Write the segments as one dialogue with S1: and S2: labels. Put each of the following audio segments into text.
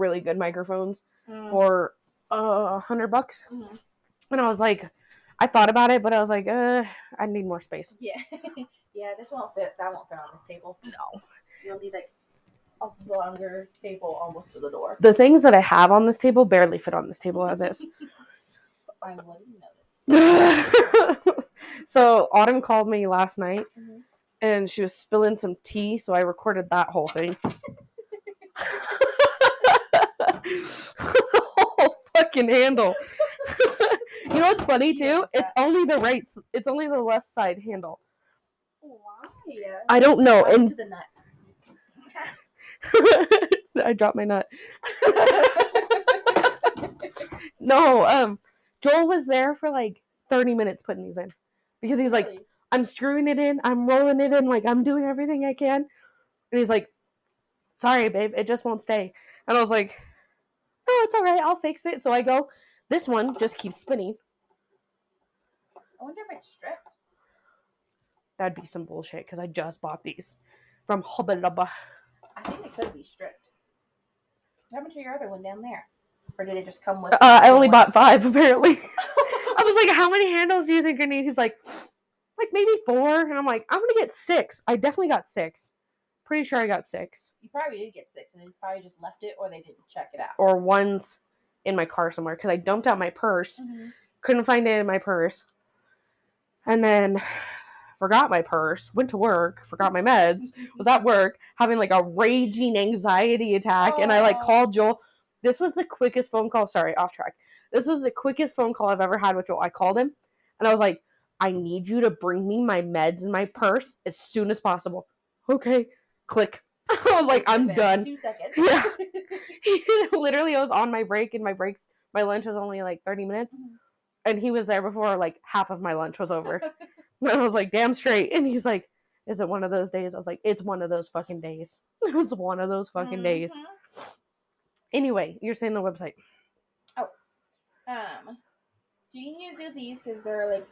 S1: really good microphones for $100.
S2: Mm-hmm.
S1: And I was like, I thought about it, but I was like, I need more space.
S2: Yeah. Yeah, this won't fit. That won't fit on this table.
S1: No.
S2: You'll need like a longer table almost to the door.
S1: The things that I have on this table barely fit on this table as is.
S2: I wouldn't notice.
S1: So Autumn called me last night,
S2: Mm-hmm.
S1: and she was spilling some tea, so I recorded that whole thing. The whole fucking handle. You know what's funny too? It's only the left side handle.
S2: Why?
S1: I don't know.
S2: And to the nut.
S1: I dropped my nut. No, Joel was there for like 30 minutes putting these in. Because he's
S2: Really?
S1: like, I'm screwing it in, I'm rolling it in, like I'm doing everything I can. And he's like, sorry, babe, it just won't stay. And I was like, no, it's all right, I'll fix it. So I go, this one just keeps spinning.
S2: I wonder if it's stripped.
S1: That'd be some bullshit, because I just bought these from Hubba Lubba.
S2: I think it could be stripped. What happened to your other one down there? Or did it just come with
S1: I only bought 5, apparently. I was like, how many handles do you think I need? He's like maybe 4. And I'm like, I'm going to get 6. I definitely got 6. Pretty sure I got 6.
S2: You probably did get 6, and they probably just left it, or they didn't check it out.
S1: Or one's in my car somewhere, because I dumped out my purse.
S2: Mm-hmm.
S1: Couldn't find it in my purse. And then forgot my purse, went to work, forgot my meds, was at work, having like a raging anxiety attack. And I like called Joel. This was the quickest phone call. Sorry, off track. This was the quickest phone call I've ever had with Joel. I called him and I was like, I need you to bring me my meds in my purse as soon as possible. Okay. Click. I was like, I'm done.
S2: 2 seconds.
S1: Yeah. Literally, I was on my break, and my lunch was only like 30 minutes.
S2: Mm-hmm.
S1: And he was there before like half of my lunch was over. And I was like, damn straight. And he's like, is it one of those days? I was like, it's one of those fucking days. It was one of those fucking days. Anyway, you're saying the website.
S2: Oh. Do you need to do these? Because they're like,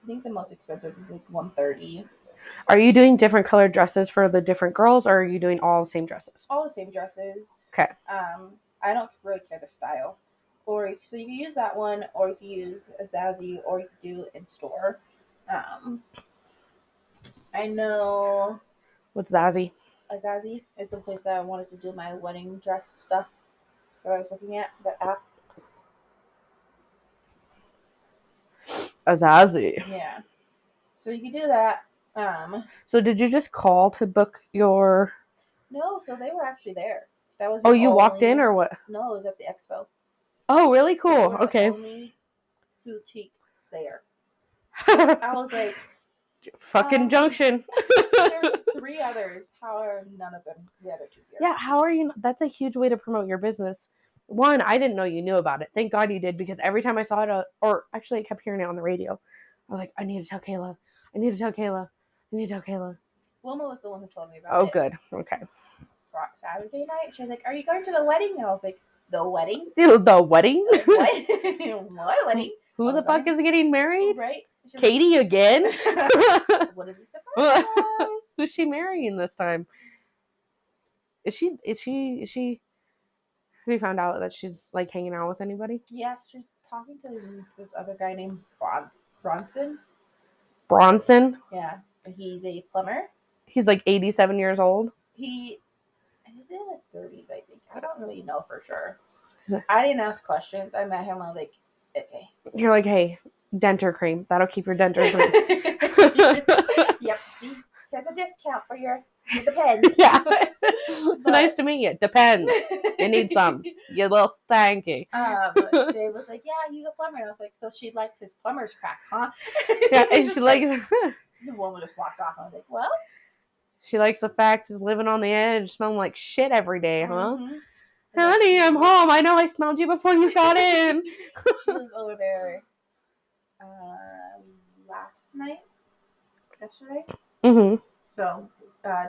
S2: I think the most expensive is like $130.
S1: Are you doing different colored dresses for the different girls, or are you doing all the same dresses?
S2: All the same dresses.
S1: Okay.
S2: I don't really care the style. So you can use that one, or you can use a Zazie, or you can do in store. I know.
S1: What's Zazie?
S2: A Zazie is the place that I wanted to do my wedding dress stuff that I was looking at, the app.
S1: A Zazie.
S2: Yeah. So you can do that.
S1: So did you just call to book your...
S2: No, so they were actually there. That was.
S1: Oh, you walked in or what?
S2: No, it was at the expo.
S1: Oh, really? Cool. Okay.
S2: The only boutique there. I was like,
S1: fucking Junction.
S2: There's 3 others. How are none of them the other 2 here?
S1: Yeah, how are you? That's a huge way to promote your business. One, I didn't know you knew about it. Thank God you did, because every time I saw it, or actually I kept hearing it on the radio, I was like, I need to tell Kayla. I need to tell Kayla. I need to tell Kayla.
S2: Wilma was the one who told me about
S1: it. Oh,
S2: it.
S1: good. Okay.
S2: Saturday night, she was like, are you going to the wedding? And I was like, the wedding?
S1: The wedding?
S2: What? What wedding?
S1: Who the fuck is getting married?
S2: Right?
S1: Katie
S2: like,
S1: again?
S2: What a surprise.
S1: Who's she marrying this time? Is she have you found out that she's like hanging out with anybody?
S2: Yes, she's talking to this other guy named Bronson.
S1: Bronson?
S2: Yeah. And he's a plumber.
S1: He's like 87 years old.
S2: He's in his 30s, I think. I don't really know for sure. I didn't ask questions. I met him. I was like, okay.
S1: You're like, hey, denture cream. That'll keep your dentures
S2: in. Yep. Here's a discount for your Depends.
S1: Yeah. Nice to meet you. Depends. You need some. You little stanky.
S2: Dave was like, yeah, he's a plumber. And I was like, so she likes his plumber's crack, huh?
S1: Yeah, and she likes...
S2: The woman just walked off. I was like, well...
S1: She likes the fact of living on the edge, smelling like shit every day, huh?
S2: Mm-hmm.
S1: Honey, I'm home. I know I smelled you before you got in.
S2: She was over there yesterday.
S1: Mm-hmm.
S2: So,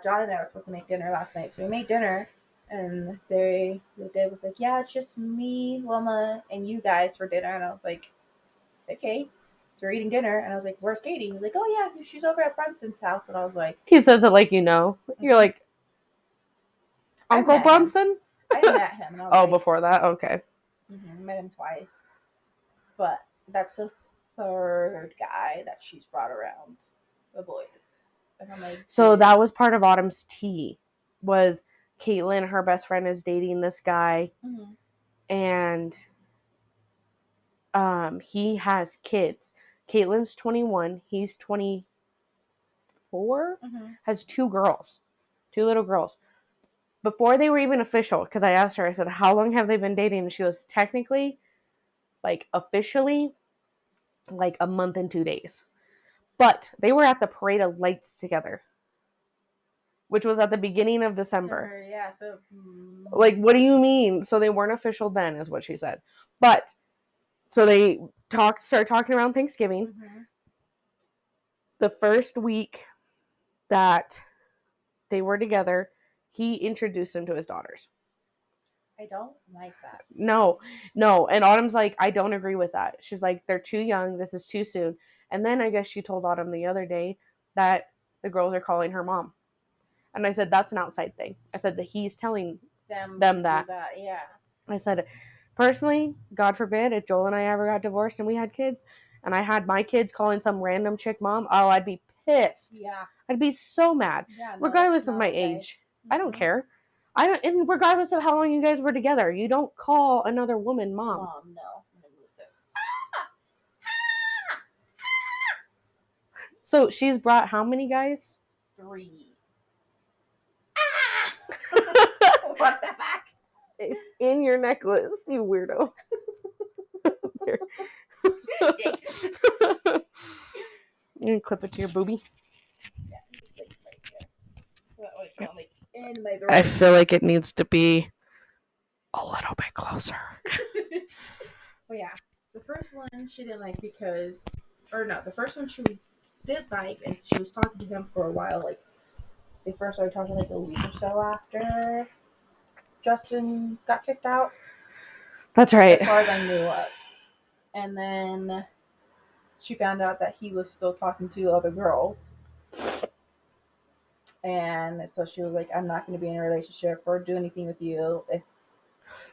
S2: John and I were supposed to make dinner last night. So we made dinner, and Dave was like, yeah, it's just me, Wilma, and you guys for dinner. And I was like, okay. So we're eating dinner, and I was like, where's Katie? He's like, oh, yeah, she's over at Brunson's house. And I was like...
S1: He says it like you know. You're like, Uncle Brunson?
S2: I met him. And I was
S1: before that? Okay.
S2: Met him twice. But that's the third guy that she's brought around the boys. And I'm like,
S1: So
S2: dude.
S1: that was part of Autumn's tea. Was Caitlin, her best friend, is dating this guy, and he has kids. Caitlin's 21. He's 24. Has two little girls. Before they were even official, because I asked her, I said, how long have they been dating? And she was technically, like, officially, like a month and 2 days. But they were at the Parade of Lights together, which was at the beginning of December.
S2: Yeah, so.
S1: Like, what do you mean? So they weren't official then, is what she said. But, so they started talking around Thanksgiving. The first week that they were together, he introduced them to his daughters.
S2: I don't like that.
S1: No. And Autumn's like, I don't agree with that. She's like, they're too young. This is too soon. And then I guess she told Autumn the other day that the girls are calling her mom. And I said, that's an outside thing. I said that he's telling them that.
S2: Yeah.
S1: I said, personally, God forbid, if Joel and I ever got divorced and we had kids, and I had my kids calling some random chick mom, I'd be pissed.
S2: Yeah.
S1: I'd be so mad.
S2: Yeah,
S1: regardless of my age. I don't care. And regardless of how long you guys were together, you don't call another woman mom.
S2: Mom, no. I'm gonna move this.
S1: So she's brought how many guys?
S2: 3. What the fuck?
S1: It's in your necklace, you weirdo. You can clip it to your boobie.
S2: Yeah, just like right here. That way it's not like in my throat.
S1: I feel like it needs to be a little bit closer.
S2: Well, yeah. The first one she didn't like because, or no, the first one she did like, and she was talking to him for a while. Like, they first started talking like a week or so after Justin got kicked out.
S1: That's right.
S2: As far as I knew of. And then she found out that he was still talking to other girls. And so she was like, I'm not going to be in a relationship or do anything with you if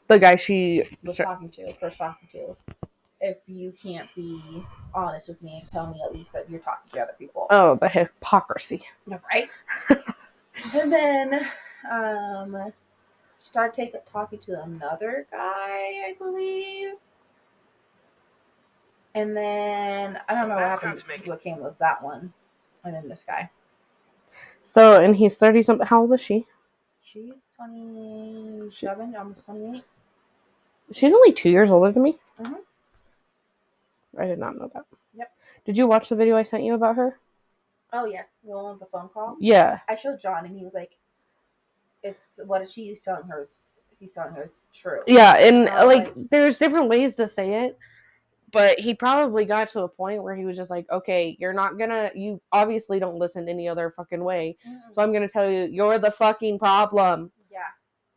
S1: the guy she
S2: was first talking to, if you can't be honest with me and tell me at least that you're talking to other people.
S1: Oh, the hypocrisy.
S2: Right? And then she started talking to another guy, I believe. And then I don't know what came of that one. And then this guy.
S1: So, and he's 30 something. How old is she?
S2: She's 27, almost 28.
S1: She's only 2 years older than me?
S2: Mm-hmm.
S1: I did not know that.
S2: Yep.
S1: Did you watch the video I sent you about her?
S2: Oh, yes. The one with the phone call?
S1: Yeah.
S2: I showed John, and he was like, it's what she's telling her he's telling her is true.
S1: Yeah, and like there's different ways to say it, but he probably got to a point where he was just like, okay, you obviously don't listen any other fucking way, so I'm gonna tell you, you're the fucking problem.
S2: Yeah,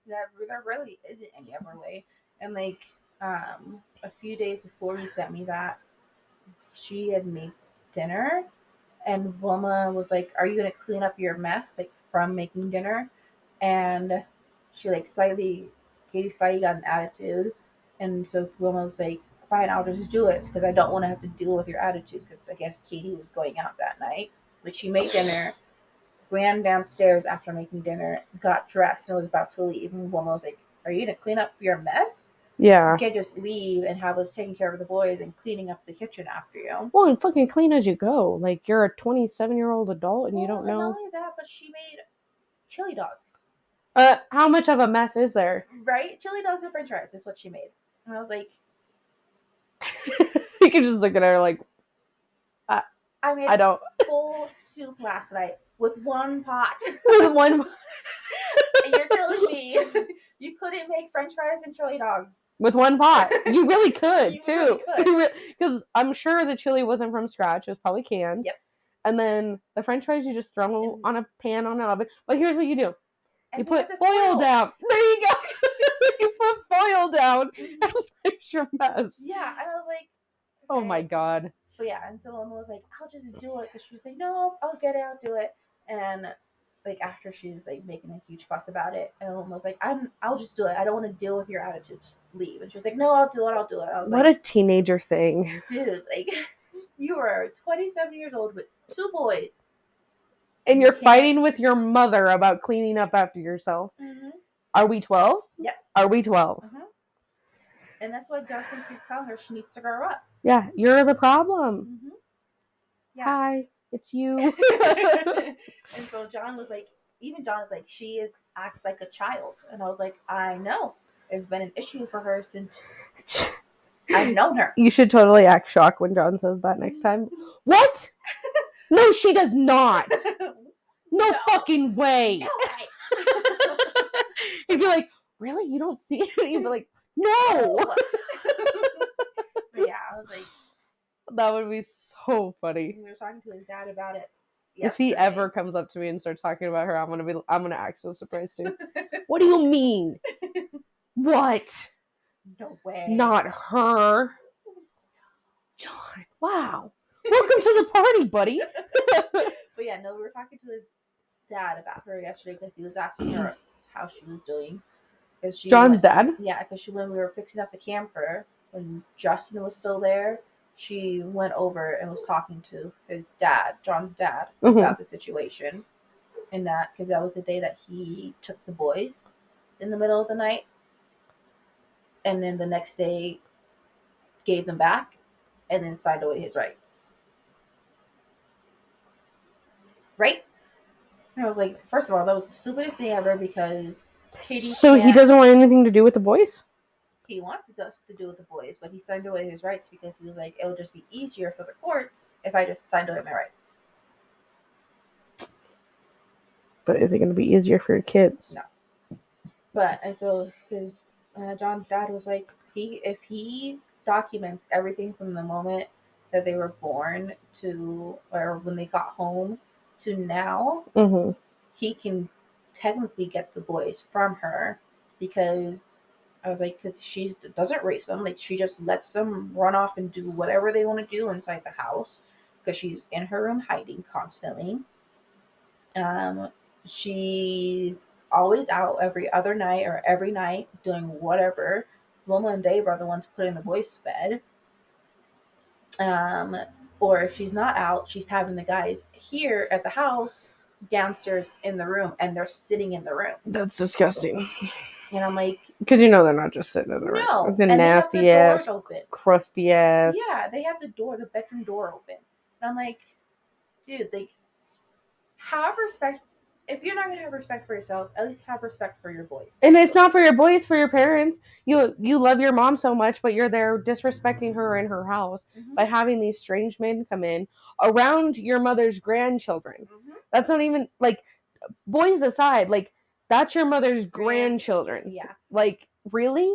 S2: there really isn't any other way. And like a few days before he sent me that, she had made dinner, and Wilma was like, are you gonna clean up your mess like from making dinner? And she like Katie slightly got an attitude, and so Wilma was like, fine, I'll just do it because I don't want to have to deal with your attitude, because I guess Katie was going out that night. Like, she made dinner, ran downstairs after making dinner, got dressed, and was about to leave, and Wilma was like, are you gonna clean up your mess?
S1: Yeah.
S2: You can't just leave and have us taking care of the boys and cleaning up the kitchen after you.
S1: Well, and fucking clean as you go. Like, you're a 27-year-old adult and you don't know.
S2: Not only that, but she made chili dogs.
S1: How much of a mess is there?
S2: Right? Chili dogs and french fries is what she made. And I was like...
S1: You can just look at her like...
S2: I made full soup last night with one pot.
S1: With one pot?
S2: And you're telling me you couldn't make french fries and chili dogs?
S1: With one pot. You really could, too.
S2: Really could.
S1: Because I'm sure the chili wasn't from scratch. It was probably canned.
S2: Yep.
S1: And then the french fries, you just throw them on a pan on an oven. But here's what you do.
S2: And
S1: you put foil down. There you go. You put foil down and fix your mess.
S2: Yeah, and I was like...
S1: Okay. Oh my God.
S2: But yeah, and so Emma was like, I'll just do it. Because she was like, no, I'll get it, I'll do it. And like after she was like making a huge fuss about it, and I was like, I'll just do it. I don't want to deal with your attitude. Just leave. And she was like, no, I'll do it. I was
S1: what
S2: like,
S1: a teenager thing.
S2: dude, like you are 27 years old with 2 boys.
S1: And
S2: You
S1: you're
S2: can't-
S1: fighting with your mother about cleaning up after yourself.
S2: Mhm.
S1: Are we 12?
S2: Yep.
S1: Are we 12?
S2: And that's why Justin keeps telling her she needs to grow up.
S1: Yeah, you're the problem.
S2: Yeah.
S1: Hi, it's you.
S2: And so John was like, even John is like, acts like a child. And I was like, I know. It's been an issue for her since I've known her.
S1: You should totally act shocked when John says that next time. What? No, she does not. No fucking way.
S2: No.
S1: He'd be like, really? You don't see it? You'd be like, no.
S2: But yeah, I was like,
S1: that would be so funny.
S2: we were talking to his dad about it.
S1: If he ever comes up to me and starts talking about her, I'm gonna act so surprised too. What do you mean? What?
S2: No way.
S1: Not her. John. Wow. Welcome to the party, buddy.
S2: But yeah, no, we were talking to his dad about her yesterday because he was asking her how she was doing.
S1: John's dad?
S2: Yeah, because when we were fixing up the camper, when Justin was still there, she went over and was talking to his dad, John's dad, about the situation. And that, because that was the day that he took the boys in the middle of the night. And then the next day gave them back and then signed away his rights. Right? And I was like, first of all, that was the stupidest thing ever because Katie.
S1: So he doesn't want anything to do with the boys?
S2: He wants stuff to do with the boys, but he signed away his rights because he was like, it'll just be easier for the courts if I just signed away my rights.
S1: But is it going to be easier for your kids?
S2: No. But, and so his, John's dad was like, if he documents everything from the moment that they were born to, or when they got home to now, he can technically get the boys from her because I was like, because she doesn't raise them. Like, she just lets them run off and do whatever they want to do inside the house because she's in her room hiding constantly. She's always out every other night or every night doing whatever. Wilma and Dave are the ones putting the boys to bed. Or if she's not out, she's having the guys here at the house downstairs in the room, and they're sitting in the room.
S1: That's disgusting.
S2: And I'm like,
S1: because you know they're not just sitting in the room.
S2: No,
S1: it's a nasty ass, crusty ass.
S2: Yeah, they have the bedroom door open. And I'm like, dude, like, have respect. If you're not gonna have respect for yourself, at least have respect for your boys.
S1: And if not for your boys, for your parents. You love your mom so much, but you're there disrespecting her in her house by having these strange men come in around your mother's grandchildren. That's not even, like, boys aside, like, that's your mother's grandchildren.
S2: Yeah.
S1: Like, really?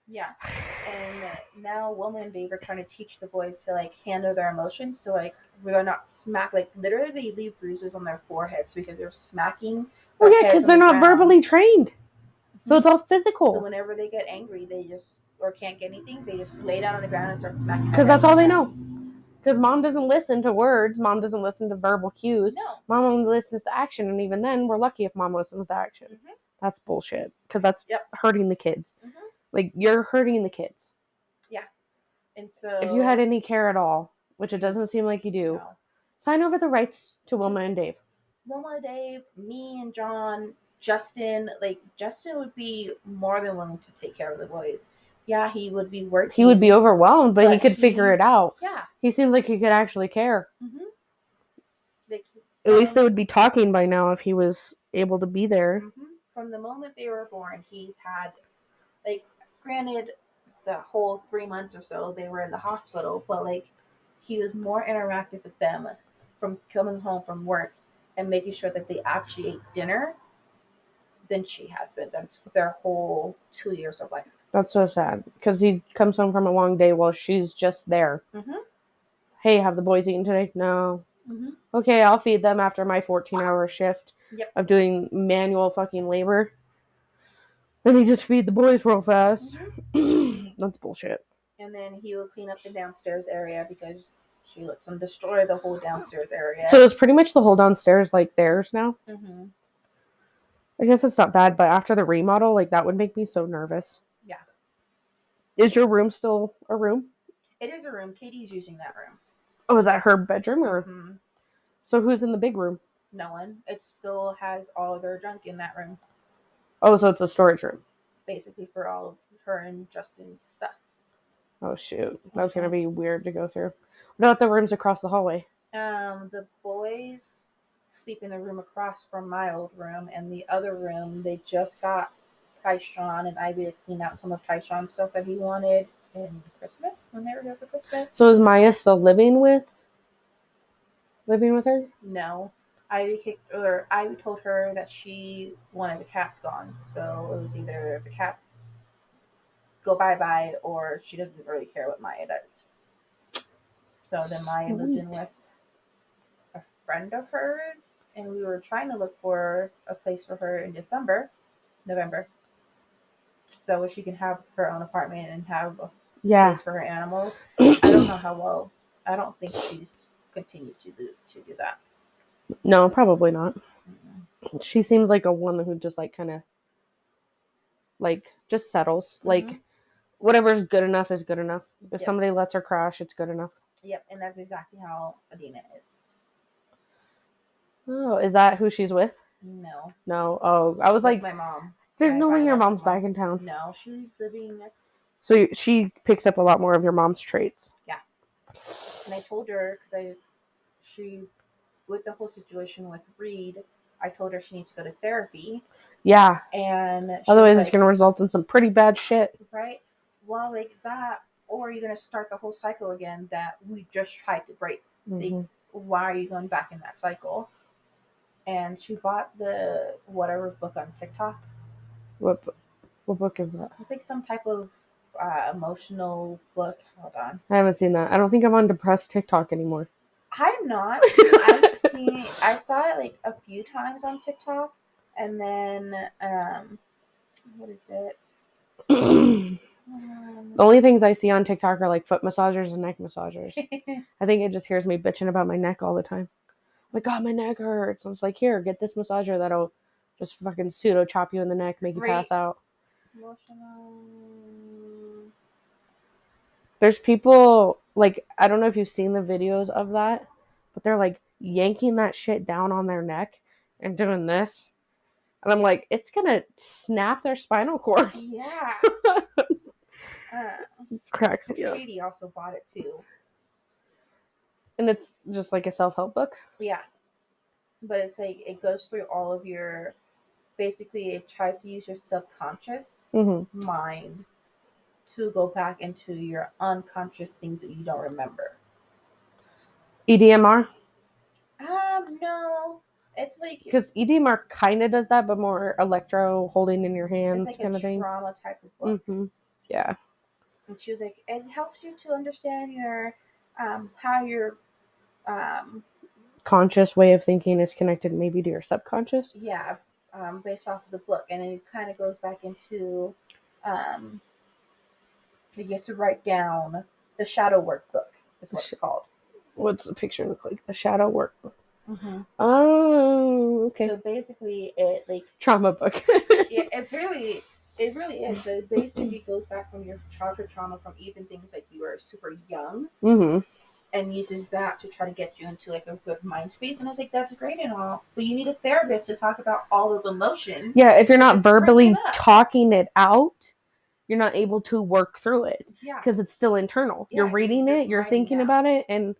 S2: Yeah. And now Wilma and Dave are trying to teach the boys to, like, handle their emotions, to, like, they're not smack, like, literally they leave bruises on their foreheads because they're smacking.
S1: Well, yeah, because they're not verbally trained. So it's all physical.
S2: So whenever they get angry, they just, or can't get anything, they just lay down on the ground and start smacking.
S1: Because that's all they know. Because mom doesn't listen to words. Mom doesn't listen to verbal cues.
S2: No.
S1: Mom only listens to action. And even then, we're lucky if mom listens to action. That's bullshit. Because that's hurting the kids. Like, you're hurting the kids.
S2: Yeah. And so,
S1: if you had any care at all, which it doesn't seem like you do, sign over the rights to Wilma and Dave.
S2: Wilma, Dave, me and John, Justin. Like, Justin would be more than willing to take care of the boys. Yeah, he would be working.
S1: He would be overwhelmed, but he could figure it out.
S2: Yeah.
S1: He seems like he could actually care.
S2: Like,
S1: at least they would be talking by now if he was able to be there.
S2: From the moment they were born, he's had, like, granted, the whole 3 months or so they were in the hospital, but, like, he was more interactive with them from coming home from work and making sure that they actually ate dinner than she has been. That's their whole 2 years of life.
S1: That's so sad, because he comes home from a long day while she's just there. Hey, have the boys eaten today? No. Okay, I'll feed them after my 14-hour shift of doing manual fucking labor. Then he just feed the boys real fast. That's bullshit.
S2: And then he will clean up the downstairs area because She lets them destroy the whole downstairs area.
S1: So it's pretty much the whole downstairs like theirs now.
S2: Mm-hmm.
S1: I guess it's not bad, but after the remodel, like that would make me so nervous.
S2: Yeah.
S1: Is your room still a room?
S2: It is a room. Katie's using that room.
S1: Oh, is that her bedroom or?
S2: Mm-hmm.
S1: So who's in the big room?
S2: No one. It still has all of their junk in that room.
S1: Oh, so it's a storage room.
S2: Basically for all of her and Justin's stuff.
S1: Oh shoot, that's gonna be weird to go through. What about the rooms across the hallway?
S2: The boys sleep in the room across from my old room, and the other room they just got Tyshawn and Ivy to clean out some of Tyshawn's stuff that he wanted in Christmas when they were here for Christmas.
S1: So is Maya still living with her?
S2: No. Ivy told her that she wanted the cats gone, so it was either the cats go bye-bye or she doesn't really care what Maya does. So then Maya moved in with a friend of hers, and we were trying to look for a place for her in November, so she can have her own apartment and have a place for her animals. I don't know how well. I don't think she's continued to do that.
S1: No, probably not. Mm-hmm. She seems like a woman who just like kind of like just settles. Mm-hmm. Like whatever's good enough is good enough. If somebody lets her crash, it's good enough.
S2: Yep, and that's exactly how Adina is.
S1: Oh, is that who she's with?
S2: No.
S1: No. Oh, I was like,
S2: my mom.
S1: There's no way your mom's back in town.
S2: No, she's living.
S1: So she picks up a lot more of your mom's traits.
S2: Yeah. And I told her because with the whole situation with Reed, I told her she needs to go to therapy.
S1: Yeah.
S2: And
S1: otherwise, it's going to result in some pretty bad shit.
S2: Right. Well, like that, or you're going to start the whole cycle again that we just tried to break. Mm-hmm. Like, why are you going back in that cycle? And she bought the whatever book on TikTok.
S1: What book is that?
S2: It's like some type of emotional book. Hold on.
S1: I haven't seen that. I don't think I'm on depressed TikTok anymore.
S2: I'm not. I saw it like a few times on TikTok, and then what is it?
S1: The only things I see on TikTok are like foot massagers and neck massagers. I think it just hears me bitching about my neck all the time. Like, God, my neck hurts. And it's like, here, get this massager that'll just fucking pseudo chop you in the neck, make you pass out.
S2: Emotional.
S1: There's people, like, I don't know if you've seen the videos of that, but they're like yanking that shit down on their neck and doing this. And I'm like, it's gonna snap their spinal cord.
S2: Yeah.
S1: Cracks me up.
S2: Katie also bought it too.
S1: And it's just like a self-help book?
S2: Yeah. But it's like, it goes through all of your, basically it tries to use your subconscious mind to go back into your unconscious things that you don't remember.
S1: EDMR?
S2: No. It's like,
S1: because EDMR kind of does that, but more electro holding in your hands,
S2: like
S1: kind of thing.
S2: Trauma type of book.
S1: Mm-hmm. Yeah.
S2: And she was like, it helps you to understand your how your
S1: conscious way of thinking is connected maybe to your subconscious.
S2: Yeah, based off of the book, and it kind of goes back into you have to write down the shadow workbook. Is what it's called.
S1: What's the picture look like? The shadow workbook.
S2: Mm-hmm.
S1: Oh, okay.
S2: So basically, it like
S1: trauma book.
S2: Yeah, it really is. So it basically goes back from your childhood trauma, from even things like you were super young, and uses that to try to get you into like a good mind space. And I was like, that's great and all, but you need a therapist to talk about all those emotions.
S1: Yeah, if you're not verbally talking it out, you're not able to work through it. Yeah, because it's still internal. Yeah, you're reading it, you're thinking about it, and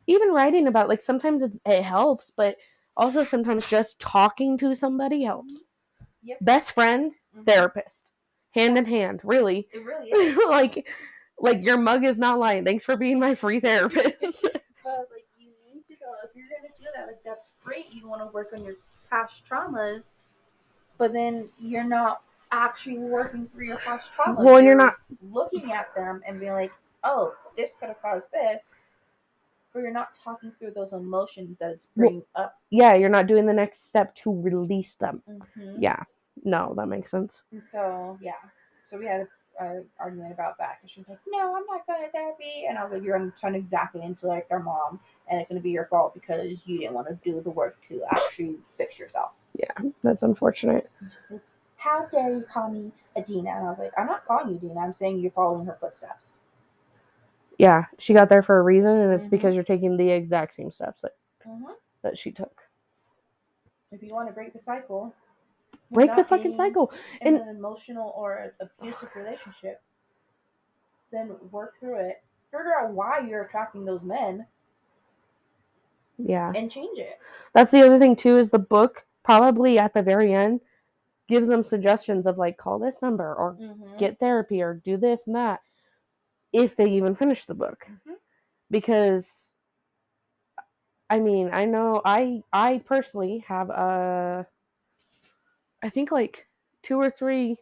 S1: even writing about, like, sometimes it helps, but also sometimes just talking to somebody helps. Yep. Best friend, therapist, hand in hand. Really, it really is. like your mug is not lying. Thanks for being my free therapist.
S2: But I was like, you need to go, if you're gonna do that. Like, that's great. You want to work on your past traumas, but then you're not actually working through your past traumas. Well, you're not looking at them and being like, oh, this could have caused this. But you're not talking through those emotions that it's bringing up. Yeah,
S1: you're not doing the next step to release them. Mm-hmm. Yeah. No, that makes sense.
S2: So, yeah. So we had argument about that because she was like, "No, I'm not going to therapy," and I was like, "You're going to turn exactly into like their mom, and it's going to be your fault because you didn't want to do the work to actually fix yourself."
S1: Yeah, that's unfortunate.
S2: And she's like, "How dare you call me Adina?" And I was like, "I'm not calling you Adina. I'm saying you're following her footsteps."
S1: Yeah, she got there for a reason, and it's
S2: Mhm.
S1: because you're taking the exact same steps
S2: Mhm.
S1: that she took.
S2: If you want to break the cycle,
S1: Break the
S2: not
S1: fucking
S2: being
S1: cycle.
S2: in
S1: And
S2: an emotional or abusive relationship, then work through it. Figure out why you're attracting those men
S1: yeah,
S2: and change it.
S1: that's the other thing too, is the book probably at the very end gives them suggestions of like, call this number or
S2: Mhm.
S1: get therapy or do this and that, if they even finish the book.
S2: Mhm.
S1: Because I mean, I know I personally have I think like 2 or 3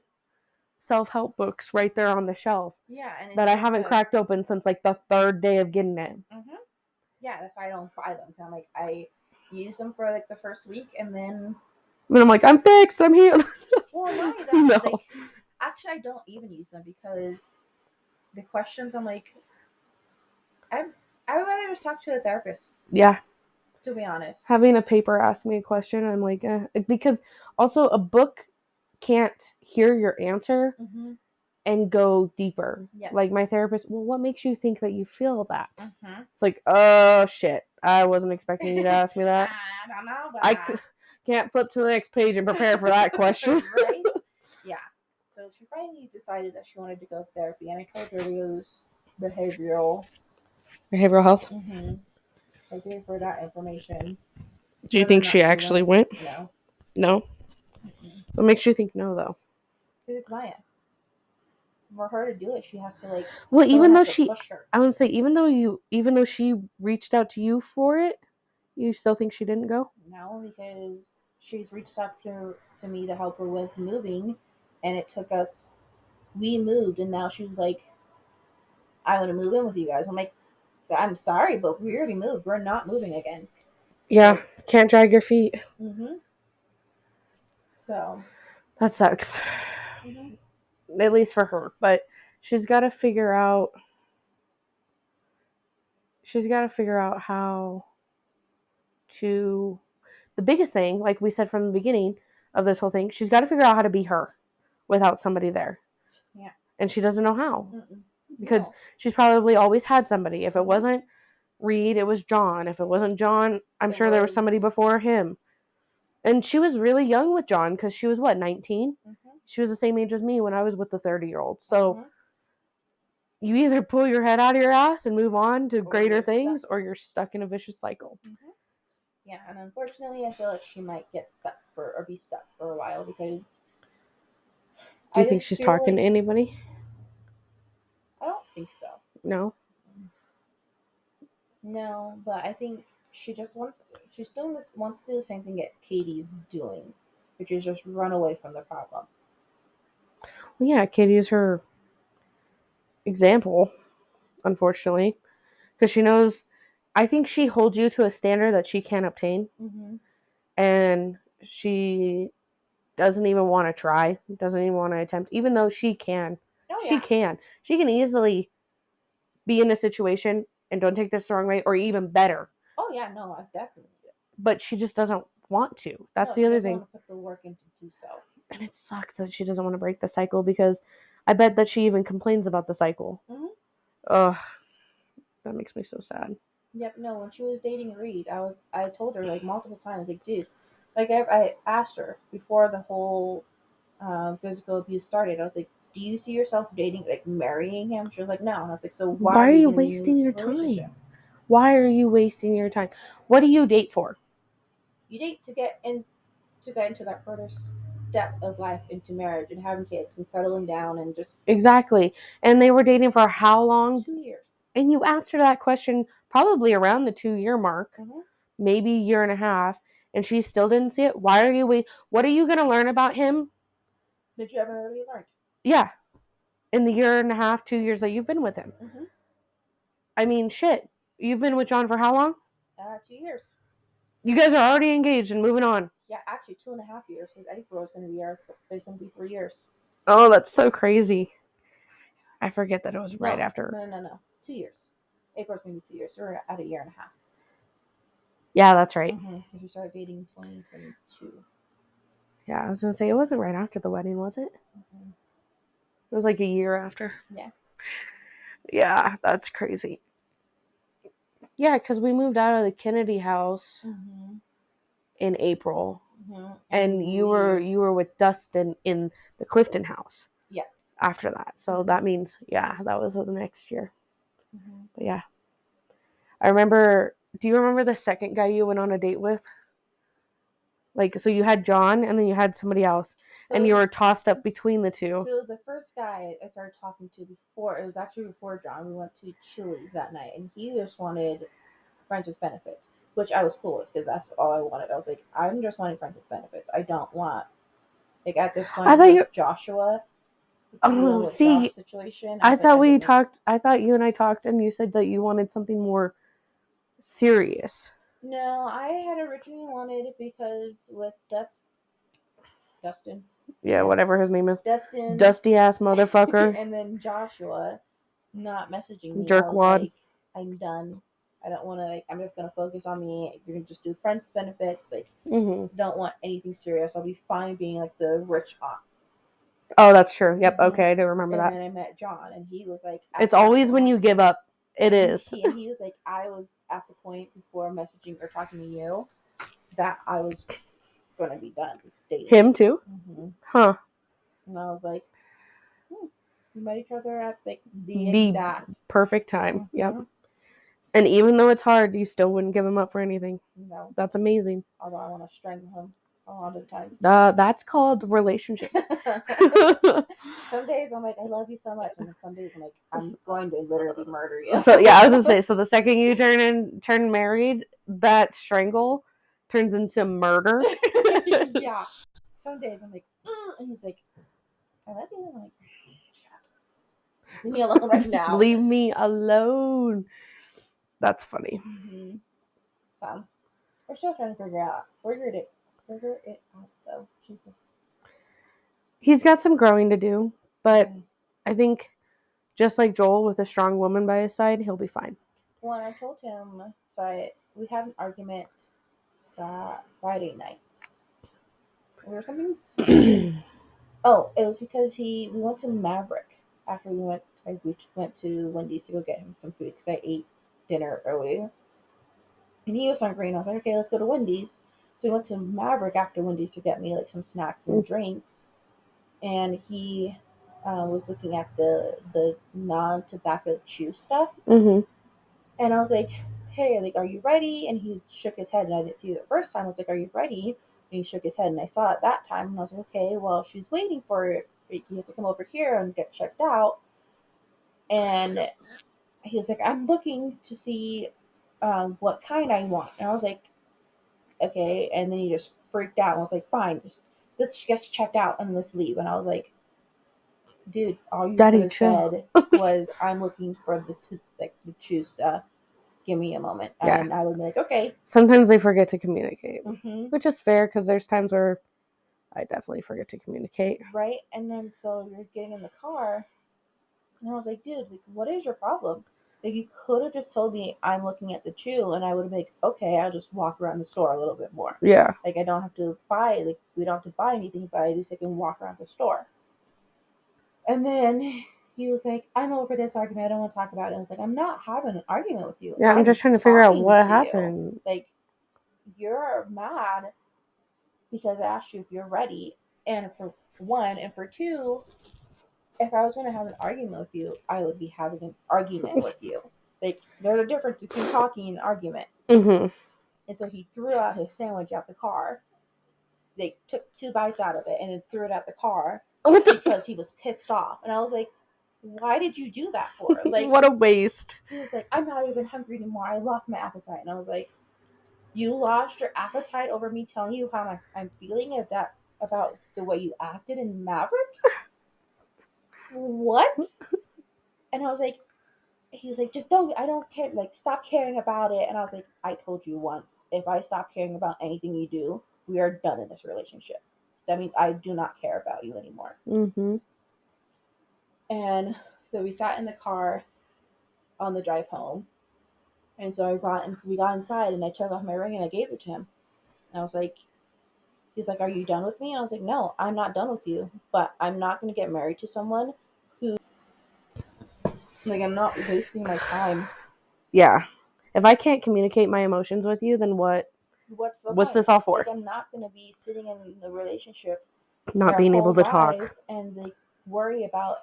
S1: self-help books right there on the shelf
S2: Yeah, and
S1: that I haven't cracked open since like the 3rd day of getting it.
S2: Mhm. Yeah, that's why I don't buy them. I'm like, I use them for like the first week, and then
S1: And I'm like, I'm fixed, I'm healed.
S2: well, not only that,
S1: No.
S2: like actually, I don't even use them because the questions I'm like, I I would rather just talk to a therapist.
S1: Yeah.
S2: To be honest,
S1: Having a paper ask me a question, I'm like, because also a book can't hear your answer
S2: Mhm.
S1: and go deeper.
S2: Yeah.
S1: Like my therapist, well, what makes you think that you feel that?
S2: Mhm.
S1: It's like, oh shit, I wasn't expecting you to ask me that.
S2: I don't know, but
S1: I can't flip to the next page and prepare for that question.
S2: right? Yeah. So she finally decided that she wanted to go to therapy, and I told her to use behavioral.
S1: Behavioral health.
S2: Mm-hmm. I gave her that information.
S1: Do you
S2: Whether or
S1: think
S2: not
S1: she actually went?
S2: No.
S1: No.
S2: Mm-mm.
S1: What makes you think no, though?
S2: Because it's Maya. For her to do it, she has to like.
S1: Well, even though
S2: has to
S1: she,
S2: push her.
S1: I would say, even though she reached out to you for it, you still think she didn't go?
S2: No, because she's reached out to me to help her with moving, and it took us. We moved, and now she's like, "I want to move in with you guys." I'm like, "I'm sorry, but we already moved. We're not moving again."
S1: Yeah, can't drag your feet.
S2: Mm-hmm. So.
S1: That sucks.
S2: Mm-hmm.
S1: At least for her, but she's got to figure out. She's got to figure out how to. The biggest thing, like we said from the beginning of this whole thing, she's got to figure out how to be her without somebody there.
S2: Yeah.
S1: And she doesn't know how.
S2: Mm-mm.
S1: Because
S2: No.
S1: she's probably always had somebody. If it
S2: Mhm.
S1: wasn't Reed, it was John. If it wasn't John, I'm
S2: It
S1: sure there was
S2: was-
S1: somebody before him. And she was really young with John because she was what, 19?
S2: Mhm.
S1: She was the same age as me when I was with the 30-year-old. So
S2: Mhm.
S1: you either pull your head out of your ass and move on to
S2: Or
S1: greater
S2: you're
S1: things,
S2: stuck.
S1: or you're stuck in a vicious cycle.
S2: Mhm. Yeah, and unfortunately, I feel like she might get stuck or be stuck for a while because
S1: Do you
S2: I
S1: think
S2: just
S1: she's
S2: feel
S1: talking to
S2: like
S1: anybody?
S2: I don't think so.
S1: No.
S2: No, but I think she just wants to do the same thing that Katie's doing, which is just run away from the problem.
S1: Well, yeah, Katie is her example, unfortunately, because she knows. I think she holds you to a standard that she can't obtain,
S2: Mm-hmm.
S1: and she doesn't even want to try, doesn't even want to attempt, even though she can.
S2: Oh
S1: She
S2: yeah.
S1: can. She can easily be in a situation, and don't take this the wrong way, or even better.
S2: Oh yeah. No, I definitely.
S1: But she just doesn't want to. That's
S2: No,
S1: the
S2: she
S1: other
S2: doesn't
S1: thing.
S2: want to put the work in to do so.
S1: And it sucks that she doesn't want to break the cycle, because I bet that she even complains about the cycle.
S2: Mm-hmm.
S1: Ugh, that makes me so sad.
S2: Yep, no, when she was dating Reed, I told her like multiple times, like, dude, like I asked her before the whole physical abuse started. I was like, do you see yourself dating, like marrying him? She was like, no. And I was like, so why
S1: Why are
S2: are you
S1: you
S2: in a
S1: wasting
S2: new
S1: your
S2: relationship?
S1: time? Why are you wasting your time? What do you date for?
S2: You date to get into that further step of life into marriage and having kids and settling down and just
S1: Exactly. And they were dating for how long?
S2: 2 years.
S1: And you asked her that question probably around the 2-year mark,
S2: Mm-hmm.
S1: maybe a year and a half, and she still didn't see it. Why are you what are you going to learn about him?
S2: Did you ever already learn?
S1: Yeah, in the year and a half, 2 years that you've been with him.
S2: Mm-hmm.
S1: I mean, shit. You've been with John for how long?
S2: 2 years.
S1: You guys are already engaged and moving on.
S2: Yeah, actually 2.5 years because April is going to be 3 years.
S1: Oh, that's so crazy. I forget that it was right after.
S2: No. 2 years. April's gonna be 2 years. So we're at a year and a half.
S1: Yeah, that's right.
S2: Because we started dating in 2022.
S1: Yeah, I was gonna say it wasn't right after the wedding, was it? It was like a year after.
S2: Yeah.
S1: Yeah, that's crazy. Yeah, because we moved out of the Kennedy house in April, and you were with Dustin in the Clifton house.
S2: Yeah.
S1: After that, so that means that was the next year. But yeah, I remember. Do you remember the second guy you went on a date with? Like, so you had John, and then you had somebody else, and you were tossed up between the two.
S2: So the first guy I started talking to before, it was actually before John. We went to Chili's that night, and he just wanted friends with benefits, which I was cool with because that's all I wanted. I was like, I'm just wanting friends with benefits. I don't want, like, at this point,
S1: I thought you,
S2: Joshua.
S1: see,
S2: Josh situation.
S1: I thought we talked. I thought you and I talked, and you said that you wanted something more serious.
S2: No, I had originally wanted it because with Dustin.
S1: Yeah, whatever his name is.
S2: Dustin.
S1: Dusty ass motherfucker.
S2: And then Joshua not messaging me.
S1: Jerkwad.
S2: I was like, I'm done. I don't want to, like, I'm just going to focus on me. You're going to just do friends benefits. Like, don't want anything serious. I'll be fine being, like, the rich aunt.
S1: Oh, that's true. Yep. Okay, I do remember that.
S2: And then I met John, and he was like,
S1: it's always when you give up. It is.
S2: He was like, I was at the point before messaging or talking to you that I was going to be done dating.
S1: Him too? Huh.
S2: And I was like, we met each other at, like, the exact
S1: perfect time. Yep. And even though it's hard, you still wouldn't give him up for anything.
S2: No.
S1: That's amazing.
S2: Although I want to strangle him a lot of times.
S1: That's called relationship.
S2: Some days I'm like, I love you so much, and then some days I'm like, I'm going to literally murder you.
S1: So yeah, I was gonna say, so the second you turn married, that strangle turns into murder.
S2: Yeah. Some days I'm like, and he's like, I love you. And I'm like, just leave me alone right now.
S1: Just leave me alone. That's funny.
S2: So we're still trying to figure it out though. Jesus.
S1: He's got some growing to do, but I think just like Joel, with a strong woman by his side, he'll be fine.
S2: Well, I told him, we had an argument Friday night. There was something stupid. Oh, it was because we went to Maverick after we went to Wendy's to go get him some food because I ate dinner earlier. And he was hungry, and I was like, okay, let's go to Wendy's. So we went to Maverick after Wendy's to get me, like, some snacks and drinks. And he was looking at the non-tobacco chew stuff. And I was like, hey, like, are you ready? And he shook his head, and I didn't see it the first time. I was like, are you ready? And he shook his head, and I saw it that time. And I was like, okay, well, she's waiting for it. You have to come over here and get checked out. And he was like, I'm looking to see what kind I want. And I was like, okay. And then he just freaked out and was like, fine, let's get checked out and let's leave. And I was like, dude, all you could have said was, I'm looking for the chew stuff. Give me a moment. And I would be like, okay.
S1: Sometimes they forget to communicate, which is fair because there's times where I definitely forget to communicate.
S2: Right. And then so you're getting in the car, and I was like, dude, like, what is your problem? Like, you could have just told me I'm looking at the chew, and I would have been like, okay, I'll just walk around the store a little bit more.
S1: Yeah.
S2: Like, I don't have to buy, like, we don't have to buy anything, but at least I can walk around the store. And then he was like, I'm over this argument. I don't want to talk about it. And I was like, I'm not having an argument with you.
S1: Yeah, I'm just trying to figure out what happened.
S2: Like, you're mad because I asked you if you're ready. And for one, and for two, if I was going to have an argument with you, I would be having an argument with you. Like, there's a difference between talking and argument. And so he threw out his sandwich out the car. They took 2 bites out of it and then threw it out the car because he was pissed off. And I was like, why did you do that for? Like,
S1: what a waste.
S2: He was like, I'm not even hungry anymore. I lost my appetite. And I was like, you lost your appetite over me telling you how I'm feeling about the way you acted in Maverick? What? And I was like, he was like, I don't care, like, stop caring about it. And I was like, I told you once, if I stop caring about anything you do, we are done in this relationship. That means I do not care about you anymore. And So we sat in the car on the drive home, and so we got inside, and I took off my ring and I gave it to him. And I was like, he's like, "Are you done with me?" And I was like, "No, I'm not done with you, but I'm not going to get married to someone who, like, I'm not wasting my time."
S1: Yeah. If I can't communicate my emotions with you, then what's this all for?
S2: Like, I'm not going to be sitting in a relationship
S1: Not being able to talk.
S2: and like worry about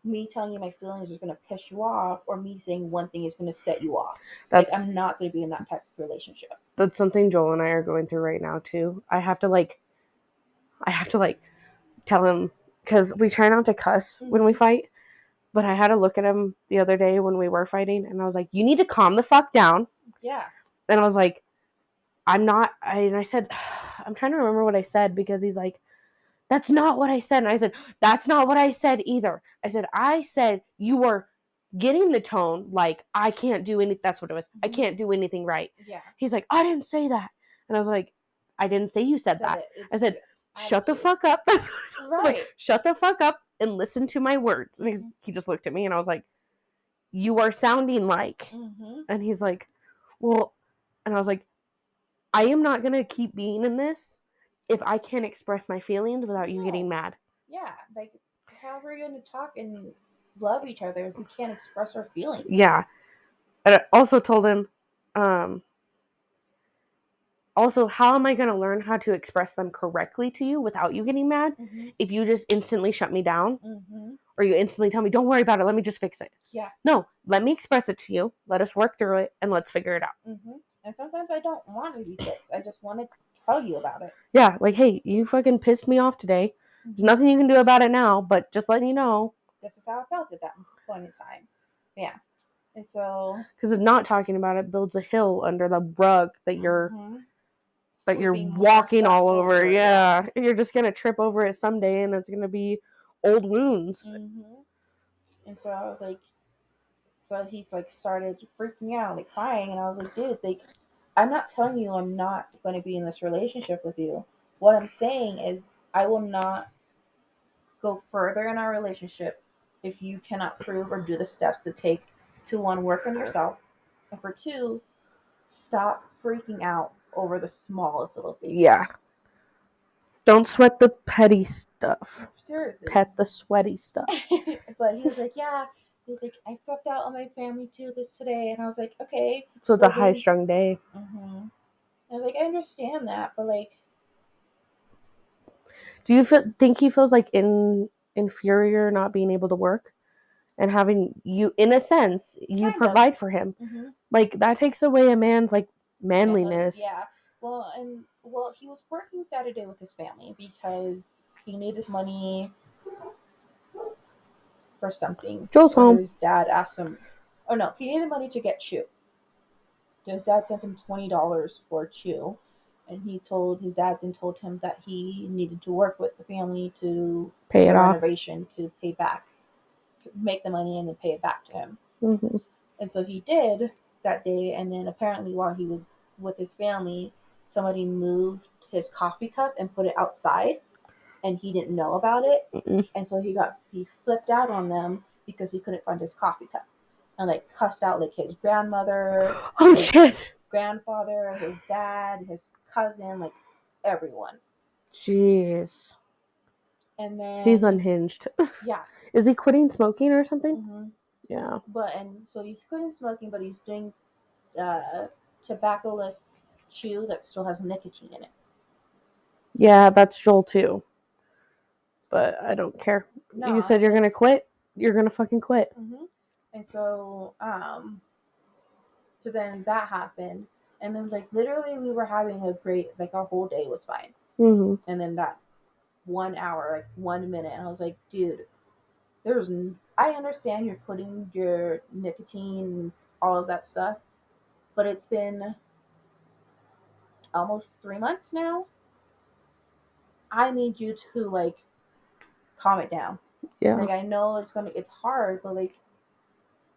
S2: me telling you my feelings is going to piss you off, or me saying one thing is going to set you off. I'm not going to be in that type of relationship.
S1: That's something Joel and I are going through right now too. I have to tell him, because we try not to cuss when we fight, but I had to look at him the other day when we were fighting, and I was like, "You need to calm the fuck down."
S2: Yeah.
S1: And I was like, and I said, I'm trying to remember what I said, because he's like, "That's not what I said." And I said, "That's not what I said either." I said you were getting the tone like I can't do anything. That's what it was. I can't do anything right.
S2: Yeah.
S1: He's like, "I didn't say that." And I was like, "I didn't say you said that." I said, "Shut the fuck up." I was like, "Shut the fuck up and listen to my words." And he just looked at me, and I was like, "You are sounding like." And he's like, "Well," and I was like, "I am not going to keep being in this if I can't express my feelings without you getting mad."
S2: Yeah, like, how are we going to talk and love each other if we can't express our feelings?
S1: Yeah. And I also told him, also, how am I going to learn how to express them correctly to you without you getting mad if you just instantly shut me down? Or you instantly tell me, "Don't worry about it, let me just fix it."
S2: Yeah.
S1: No, let me express it to you. Let us work through it, and let's figure it out.
S2: And sometimes I don't want to be fixed. I just want to tell you about it.
S1: Yeah, like, "Hey, you fucking pissed me off today. There's nothing you can do about it now, but just letting you know.
S2: This is how I felt at that point in time." Yeah. And so,
S1: because not talking about it builds a hill under the rug that you're walking all over. Yeah. You're just gonna trip over it someday, and it's gonna be old wounds.
S2: And so I was like, so he's like started freaking out, like crying, and I was like, "Dude, like, I'm not telling you I'm not going to be in this relationship with you. What I'm saying is I will not go further in our relationship if you cannot prove or do the steps to take to, one, work on yourself, and for two, stop freaking out over the smallest little things."
S1: Yeah. Don't sweat the petty stuff.
S2: Seriously.
S1: Pet the sweaty stuff.
S2: But he was like, "Yeah." He's like, "I flipped out on my family too today," and I was like, "Okay."
S1: So it's a high-strung day.
S2: I was like, "I understand that, but like."
S1: Do you think he feels like inferior not being able to work and having you, in a sense, you provide for him? Like, that takes away a man's like manliness.
S2: Yeah. Well, he was working Saturday with his family because he needed money for something.
S1: Joel's home.
S2: His dad asked him. Oh no, he needed money to get chew. So his dad sent him $20 for chew, and his dad then told him that he needed to work with the family to
S1: pay it off,
S2: renovation, to pay back, make the money and then pay it back to him. And so he did that day, and then apparently while he was with his family, somebody moved his coffee cup and put it outside, and he didn't know about it. And so he flipped out on them because he couldn't find his coffee cup, and like cussed out like his grandmother,
S1: shit,
S2: grandfather, his dad, his cousin, like everyone.
S1: Jeez.
S2: And then
S1: he's unhinged.
S2: Yeah.
S1: Is he quitting smoking or something? Yeah.
S2: And so he's quitting smoking, but he's doing tobacco-less chew that still has nicotine in it.
S1: Yeah, that's Joel too. But I don't care.
S2: No,
S1: you said you're gonna quit. You're gonna fucking quit.
S2: And so, so then that happened, and then like literally we were having a great, like our whole day was fine. And then that 1 hour, like 1 minute, and I was like, dude, I understand you're putting your nicotine, all of that stuff, but it's been almost 3 months now. I need you to like calm it down.
S1: Yeah.
S2: Like, I know it's hard, but like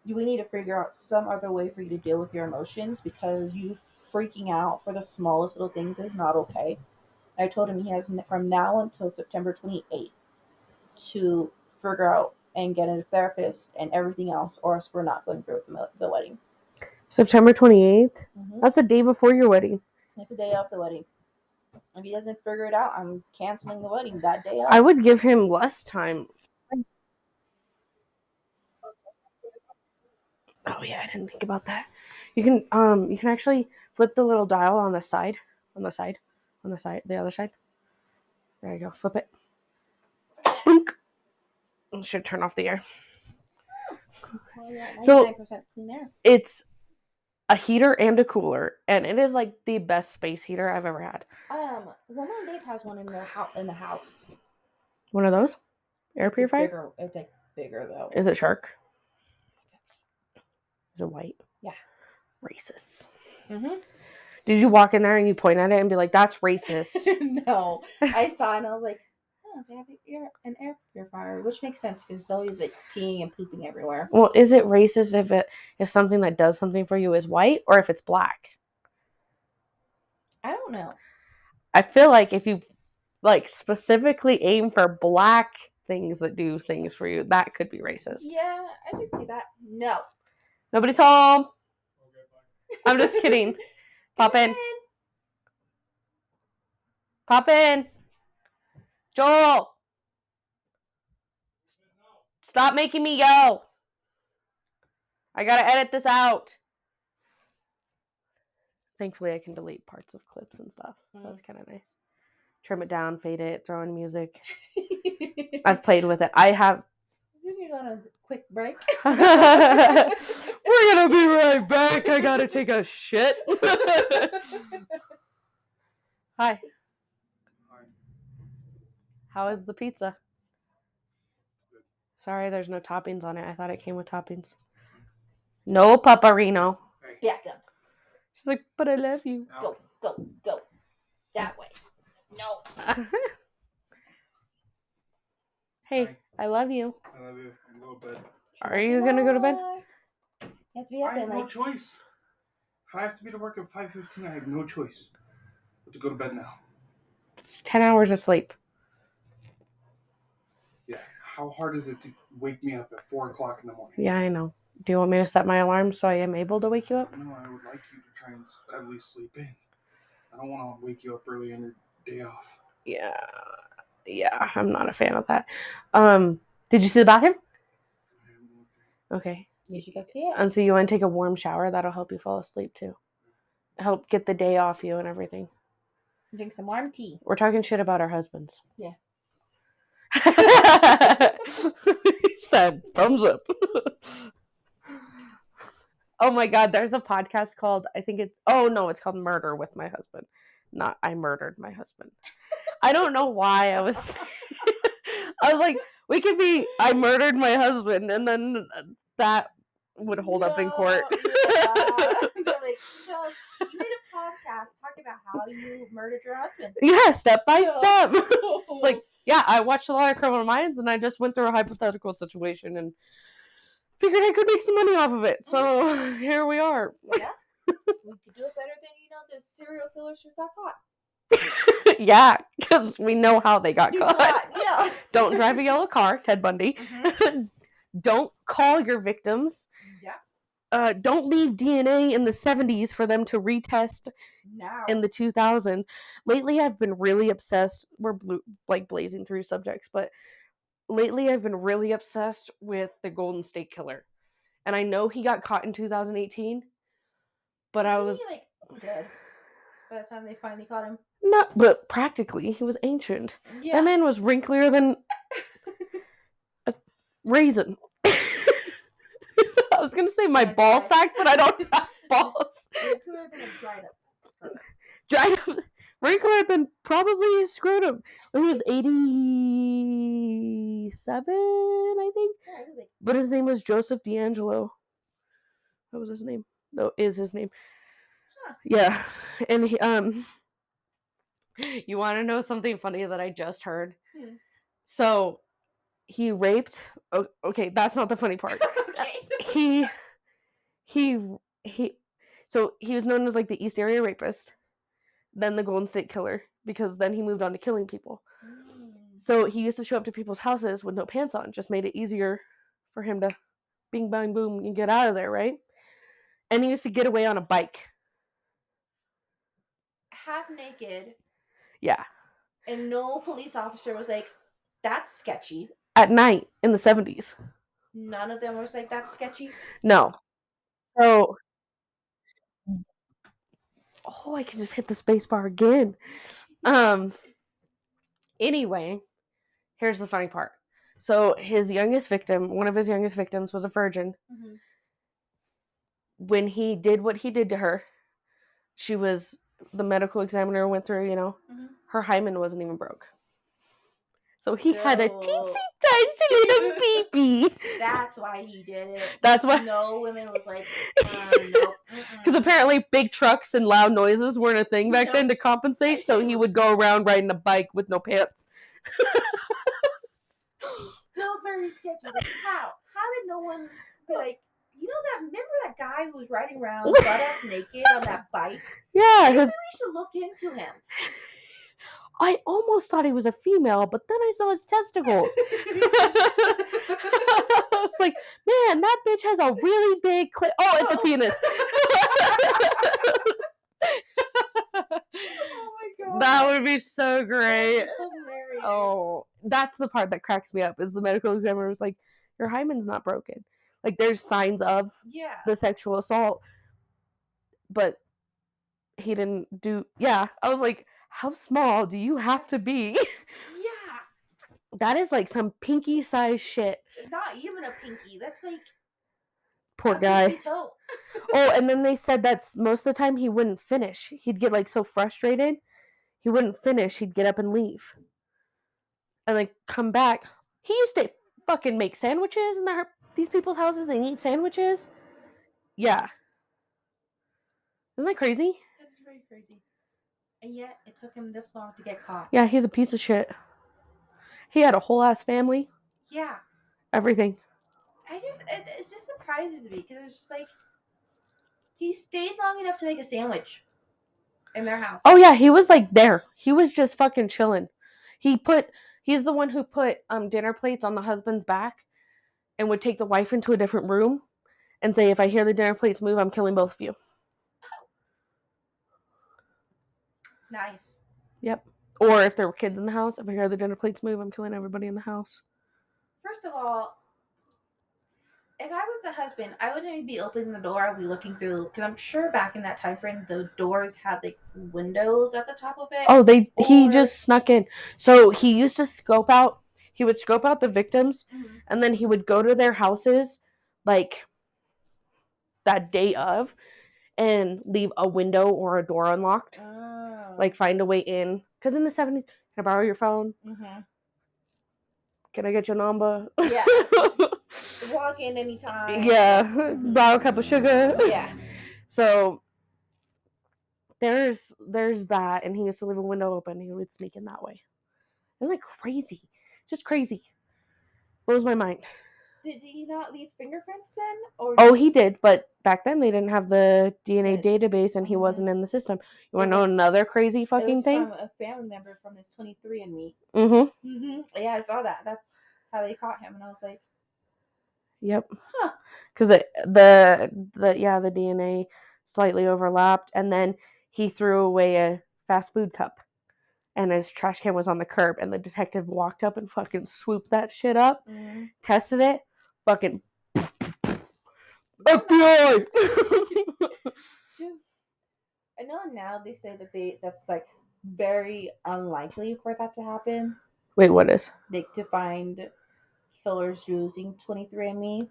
S2: we need to figure out some other way for you to deal with your emotions, because you freaking out for the smallest little things is not okay. I told him he has from now until September 28th to figure out and get a therapist and everything else, or else we're not going through with the wedding.
S1: September 28th?
S2: Mm-hmm.
S1: That's the day before your wedding.
S2: It's the day of the wedding. If he doesn't figure it out, I'm canceling the wedding that day of.
S1: I would give him less time. Oh yeah, I didn't think about that. You can actually flip the little dial on the side. The other side. There you go. Flip it. Boink. It should turn off the air.
S2: Well, yeah, 99%
S1: So
S2: clean air.
S1: it's a heater and a cooler, and it is like the best space heater I've ever had.
S2: Woman and Dave has one in the house.
S1: One of those? Air purifier?
S2: It's like bigger though.
S1: Is it Shark? Is it white?
S2: Yeah.
S1: Racist.
S2: Mm-hmm.
S1: Did you walk in there and you point at it and be like, that's racist?
S2: No. I saw it and I was like, oh, they have an air purifier, which makes sense because it's always like peeing and pooping everywhere.
S1: Well, is it racist if something that does something for you is white or if it's black?
S2: I don't know.
S1: I feel like if you like specifically aim for black things that do things for you, that could be racist.
S2: Yeah, I could see that. No.
S1: Nobody's home. I'm just kidding. Pop in. Pop in. Joel. Stop making me yell. I gotta edit this out. Thankfully, I can delete parts of clips and stuff. So that's kind of nice. Trim it down, fade it, throw in music. I've played with it. I have.
S2: We're going on a quick break.
S1: We're gonna be right back. I gotta take a shit. Hi. How is the pizza? Sorry, there's no toppings on it. I thought it came with toppings. No, Paparino.
S2: Back up.
S1: She's like, but I love you.
S2: Go. That way. No.
S1: Hey, hi. I love you.
S3: I love you. I'm going to bed.
S1: Are you gonna go to bed?
S2: Yes, we have
S3: I have no choice. If I have to be to work at 5:15, I have no choice but to go to bed now.
S1: It's 10 hours of sleep.
S3: Yeah. How hard is it to wake me up at 4 o'clock in the morning?
S1: Yeah, I know. Do you want me to set my alarm so I am able to wake you up?
S3: No, I would like you to try and at least sleep in. I don't want to wake you up early on your day off.
S1: Yeah, I'm not a fan of that. Did you see the bathroom? Okay.
S2: You should go see it.
S1: And so you want to take a warm shower? That'll help you fall asleep too. Help get the day off you and everything.
S2: Drink some warm tea.
S1: We're talking shit about our husbands.
S2: Yeah.
S1: He said, thumbs up. Oh my God, there's a podcast called, it's called Murder with My Husband. Not I Murdered My Husband. I don't know why I was like, we could be I Murdered My Husband, and then that would hold up in court.
S2: Yeah. They're like, no, you made a podcast talking about how you murdered your husband.
S1: Yeah, step by step. It's like, yeah, I watched a lot of Criminal Minds, and I just went through a hypothetical situation and figured I could make some money off of it. So here we are.
S2: Yeah. We could do it better than, the serial killers who got caught.
S1: Yeah, because we know how they got caught.
S2: Yeah.
S1: Don't drive a yellow car, Ted Bundy. Mm-hmm. Don't call your victims.
S2: Yeah.
S1: Don't leave DNA in the 70s for them to retest
S2: now
S1: in the 2000s. Lately, I've been really obsessed. We're blazing through subjects, but lately I've been really obsessed with the Golden State Killer. And I know he got caught in 2018, but I was
S2: dead by the time they finally caught him.
S1: No, but practically he was ancient. Yeah. That man was wrinklier than a raisin. I was gonna say my ball sack, but I don't have balls.
S2: Wrinklier than a dried up.
S1: Dried up, wrinklier than probably a scrotum. When he was 87, I think. Yeah, really. But his name was Joseph D'Angelo. What was his name? No, is his name. Huh. Yeah, and he You want to know something funny that I just heard? So, he raped. Okay, that's not the funny part. Okay. So he was known as like the East Area Rapist, then the Golden State Killer, because then he moved on to killing people. So he used to show up to people's houses with no pants on, just made it easier for him to bing, bang, boom, and get out of there, right? And he used to get away on a bike.
S2: Half naked,
S1: Yeah.
S2: and no police officer was like, "That's sketchy."
S1: At night in the 70s.
S2: None of them was like, "That's sketchy."
S1: No. So, I can just hit the space bar again. Anyway, here's the funny part. So his youngest victim, one of his youngest victims, was a virgin.
S2: Mm-hmm.
S1: When he did what he did to her, the medical examiner went through,
S2: Mm-hmm.
S1: her hymen wasn't even broke. So he had a
S2: So-
S1: teensy tiny little pee-pee.
S2: That's why he did it.
S1: That's why.
S2: No women was like, nope.
S1: Because apparently big trucks and loud noises weren't a thing back then to compensate, so he would go around riding a bike with no pants.
S2: Still very sketchy. Like, how? How did no one be like, remember that guy who was riding around butt-ass naked on that bike?
S1: Yeah.
S2: Maybe we should look into him.
S1: I almost thought he was a female, but then I saw his testicles. It's like, man, that bitch has a really big clit. Oh, it's a penis.
S2: Oh my god.
S1: That would be so great.
S2: Hilarious.
S1: Oh, that's the part that cracks me up, is the medical examiner was like, your hymen's not broken. Like, there's signs of the sexual assault, but he didn't do. Yeah, I was like, how small do you have to be?
S2: Yeah.
S1: That is like some pinky size shit.
S2: Not even a pinky. That's like
S1: Poor
S2: a
S1: guy.
S2: pinky toe.
S1: Oh, and then they said that's most of the time he wouldn't finish. He'd get like so frustrated, he wouldn't finish. He'd get up and leave, and like come back. He used to fucking make sandwiches in these people's houses and eat sandwiches. Yeah, isn't that crazy?
S2: That is very crazy. And yet it took him this long to get caught.
S1: Yeah, he's a piece of shit. He had a whole ass family.
S2: Yeah.
S1: Everything.
S2: It just surprises me because it's just like he stayed long enough to make a sandwich in their house.
S1: Oh yeah, he was like there. He was just fucking chilling. He's the one who put dinner plates on the husband's back and would take the wife into a different room and say, if I hear the dinner plates move, I'm killing both of you.
S2: Nice.
S1: Yep. Or if there were kids in the house, if I hear the dinner plates move, I'm killing everybody in the house.
S2: First of all, if I was the husband, I wouldn't even be opening the door. I'd be looking through, because I'm sure back in that time frame, the doors had like windows at the top of it.
S1: Oh, he just snuck in. So he used to scope out. He would scope out the victims, and then he would go to their houses, like that day of, and leave a window or a door unlocked.
S2: Oh.
S1: Like find a way in. Because in the 70s, can I borrow your phone?
S2: Mm-hmm.
S1: Can I get your number?
S2: Yeah. Walk in anytime.
S1: Yeah. Borrow a cup of sugar.
S2: Yeah.
S1: So there's that, and he used to leave a window open. He would sneak in that way. It's like crazy. Just crazy. Blows my mind.
S2: Did he not leave fingerprints then? Or
S1: Oh, he did, but back then they didn't have the DNA database, and he wasn't in the system. You want to know another crazy fucking thing?
S2: It was from a family member from his 23andMe.
S1: Mm-hmm.
S2: Mm-hmm. Yeah, I saw that. That's how they caught him, and I was like,
S1: Yep.
S2: Huh.
S1: Because the DNA slightly overlapped, and then he threw away a fast food cup, and his trash can was on the curb, and the detective walked up and fucking swooped that shit up, tested it, fucking FBI.
S2: I know now they say that that's like very unlikely for that to happen.
S1: Wait, what is?
S2: Like to find killers using 23andMe.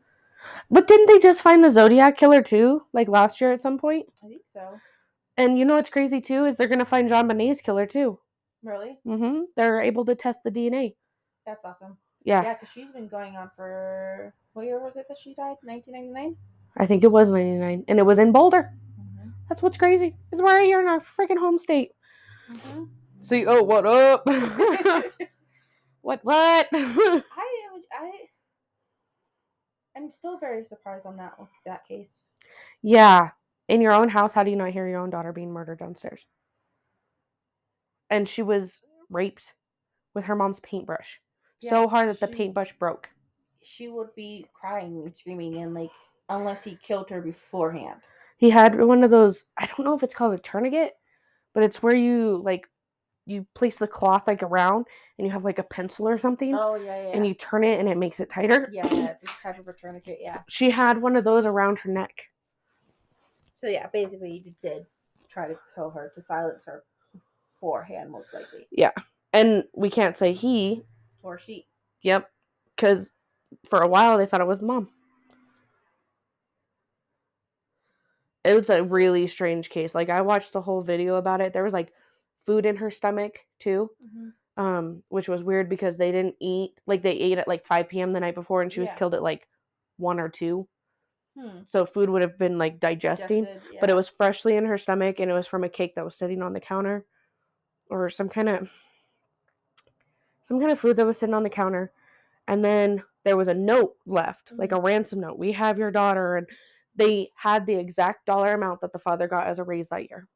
S1: But didn't they just find the Zodiac killer too? Like last year at some point?
S2: I think so.
S1: And you know what's crazy too is they're gonna find John Bonet's killer too.
S2: Really?
S1: Mm-hmm. They're able to test the DNA.
S2: That's awesome.
S1: Yeah.
S2: Yeah, because she's been going on for, what year was it that she died? 1999?
S1: I think it was 99. And it was in Boulder. Mm-hmm. That's what's crazy. It's right here in our freaking home state. Mm-hmm. See, oh, what up? What?
S2: I'm still very surprised on that case.
S1: Yeah. In your own house, how do you not hear your own daughter being murdered downstairs? And she was raped with her mom's paintbrush.
S2: Yeah,
S1: so hard that the
S2: she-
S1: paintbrush broke.
S2: She would be crying and screaming, and like, unless he killed her beforehand.
S1: He had one of those, I don't know if it's called a tourniquet, but it's where you like you place the cloth like around and you have like a pencil or something
S2: Oh yeah.
S1: and you turn it and it makes it tighter.
S2: Yeah, it's a type of a tourniquet. Yeah.
S1: She had one of those around her neck.
S2: So yeah, basically he did try to kill her to silence her beforehand, most likely.
S1: Yeah. And we can't say he.
S2: Or she.
S1: Yep. Because for a while they thought it was the mom. It was a really strange case. Like I watched the whole video about it. There was like food in her stomach too. Which was weird because they didn't eat. Like they ate at like 5 p.m. the night before and she was killed at like 1 or 2. So food would have been like digesting. But it was freshly in her stomach and it was from a cake that was sitting on the counter. Or some kind of food that was sitting on the counter. And then there was a note left, like a ransom note. We have your daughter. And they had the exact dollar amount that the father got as a raise that year.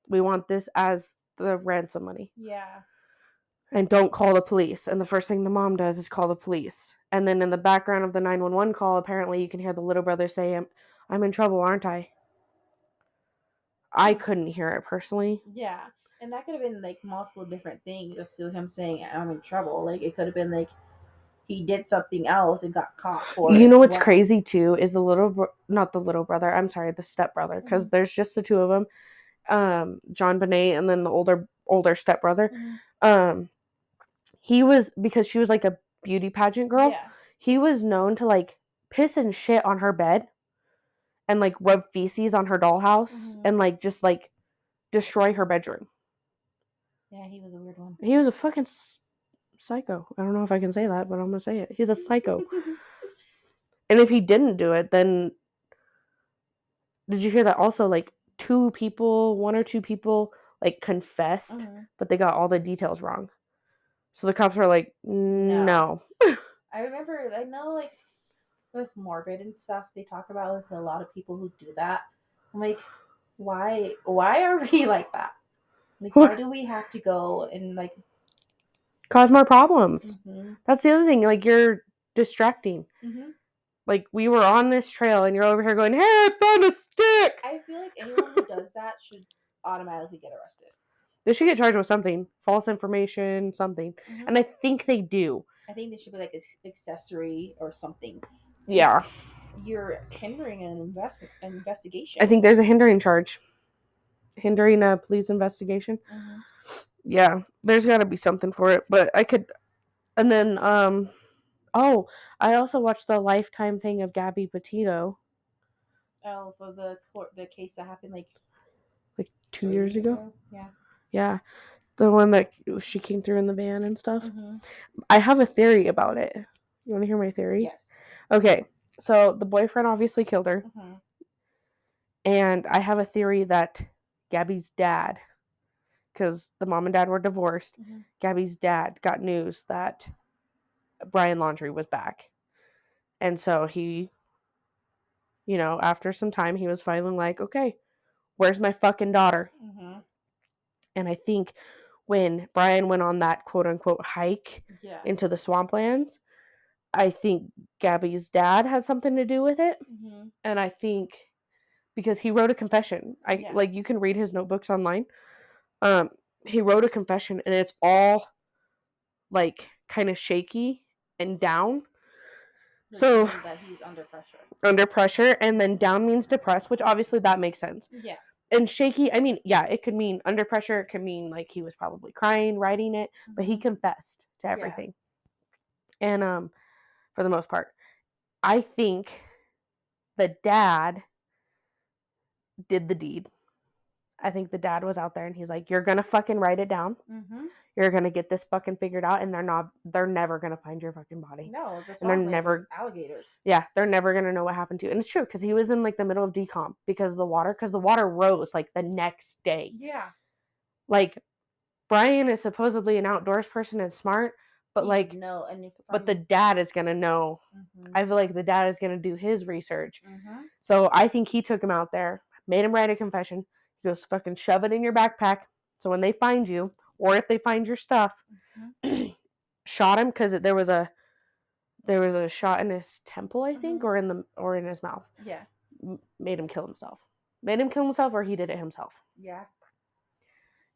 S1: We want this as the ransom money.
S2: Yeah.
S1: And don't call the police. And the first thing the mom does is call the police. And then in the background of the 911 call, apparently you can hear the little brother say, I'm in trouble, aren't I? I couldn't hear it personally.
S2: Yeah. And that could have been like multiple different things as to him saying, I'm in trouble. Like it could have been like he did something else and got caught for it.
S1: You know what's crazy too is not the little brother, I'm sorry, the stepbrother, because there's just the two of them, John Bonet and then the older stepbrother. He was, because she was like a beauty pageant girl, he was known to like piss and shit on her bed and like rub feces on her dollhouse and like just like destroy her bedroom.
S2: Yeah, he was a weird one.
S1: He was a fucking psycho. I don't know if I can say that, but I'm gonna say it. He's a psycho. And if he didn't do it, then did you hear that also like one or two people like confessed, but they got all the details wrong. So the cops were like, no.
S2: I know like with morbid and stuff, they talk about like a lot of people who do that. I'm like, why are we like that? Like, why do we have to go and like
S1: cause more problems? That's the other thing. Like, you're distracting. Like, we were on this trail and you're over here going, hey, I found a stick.
S2: I feel like anyone who does that should automatically get arrested.
S1: They should get charged with something. False information, something. And I think they do.
S2: I think they should be like an accessory or something.
S1: Yeah.
S2: You're hindering an investigation.
S1: I think there's a hindering charge. Hindering a police investigation. Yeah. There's got to be something for it. But I could... And then, I also watched the Lifetime thing of Gabby Petito.
S2: Oh, for the case that happened like
S1: 2 years ago?
S2: Yeah.
S1: Yeah. The one that she came through in the van and stuff. I have a theory about it. You want to hear my theory?
S2: Yes.
S1: Okay. So the boyfriend obviously killed her. And I have a theory that Gabby's dad, because the mom and dad were divorced, Gabby's dad got news that Brian Laundrie was back. And so he, after some time, he was finally like, okay, where's my fucking daughter? And I think when Brian went on that quote-unquote hike into the swamplands, I think Gabby's dad had something to do with it. And I think because he wrote a confession. Like, you can read his notebooks online. He wrote a confession and it's all like kind of shaky and down. So
S2: that he's under pressure.
S1: Under pressure, and then down means depressed, which obviously that makes sense.
S2: Yeah.
S1: And shaky, I mean, yeah, it could mean under pressure. It could mean like he was probably crying, writing it, but he confessed to everything. And for the most part, I think the dad did the deed. I think the dad was out there and he's like, you're gonna fucking write it down. You're gonna get this fucking figured out, and they're never gonna find your fucking body.
S2: No,
S1: and they're never
S2: alligators.
S1: Yeah, they're never gonna know what happened to you. And it's true, because he was in like the middle of decomp because the water rose like the next day.
S2: Yeah.
S1: Like, Brian is supposedly an outdoors person and smart, but like
S2: no,
S1: but the dad is gonna know. I feel like the dad is gonna do his research. So I think he took him out there, made him write a confession. He goes, fucking shove it in your backpack. So when they find you, or if they find your stuff, shot him because there was a shot in his temple, I think, or in his mouth.
S2: Yeah.
S1: Made him kill himself. Made him kill himself, or he did it himself.
S2: Yeah.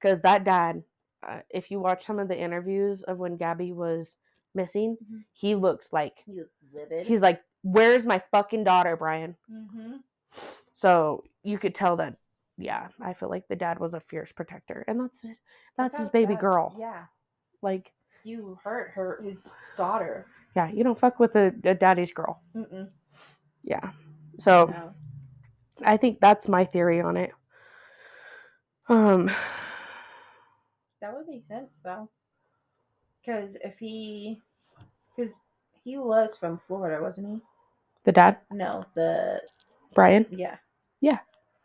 S1: Because that dad, if you watch some of the interviews of when Gabby was missing, he looked like
S2: He was livid.
S1: He's like, "Where's my fucking daughter, Brian?" So you could tell that. Yeah, I feel like the dad was a fierce protector, and that's his baby girl.
S2: Yeah.
S1: Like,
S2: you hurt his daughter.
S1: Yeah, you don't fuck with a daddy's girl.
S2: Mm-mm.
S1: Yeah. So
S2: No.
S1: I think that's my theory on it.
S2: That would make sense though, because he was from Florida, wasn't he?
S1: The dad?
S2: No,
S1: Brian?
S2: Yeah.
S1: Yeah.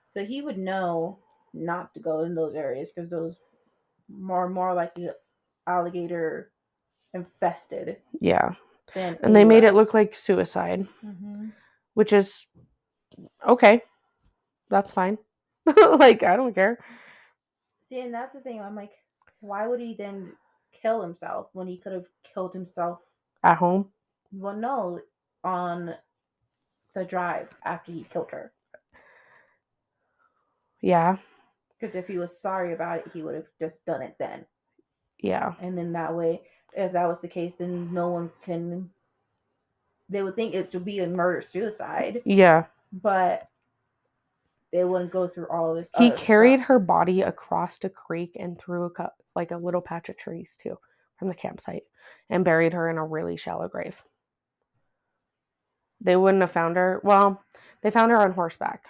S2: So he would know not to go in those areas because those more likely alligator infested.
S1: Yeah.
S2: And
S1: they made it look like suicide, which is okay. That's fine. Like, I don't care.
S2: See, and that's the thing. I'm like, why would he then kill himself when he could have killed himself
S1: at home?
S2: Well, no, on the drive after he killed her.
S1: Yeah.
S2: Because if he was sorry about it, he would have just done it then.
S1: Yeah.
S2: And then that way, if that was the case, then no one can. They would think it would be a murder-suicide.
S1: Yeah.
S2: But they wouldn't go through all this.
S1: He carried her body across the creek and through a little patch of trees too from the campsite and buried her in a really shallow grave. They wouldn't have found her. Well, they found her on horseback.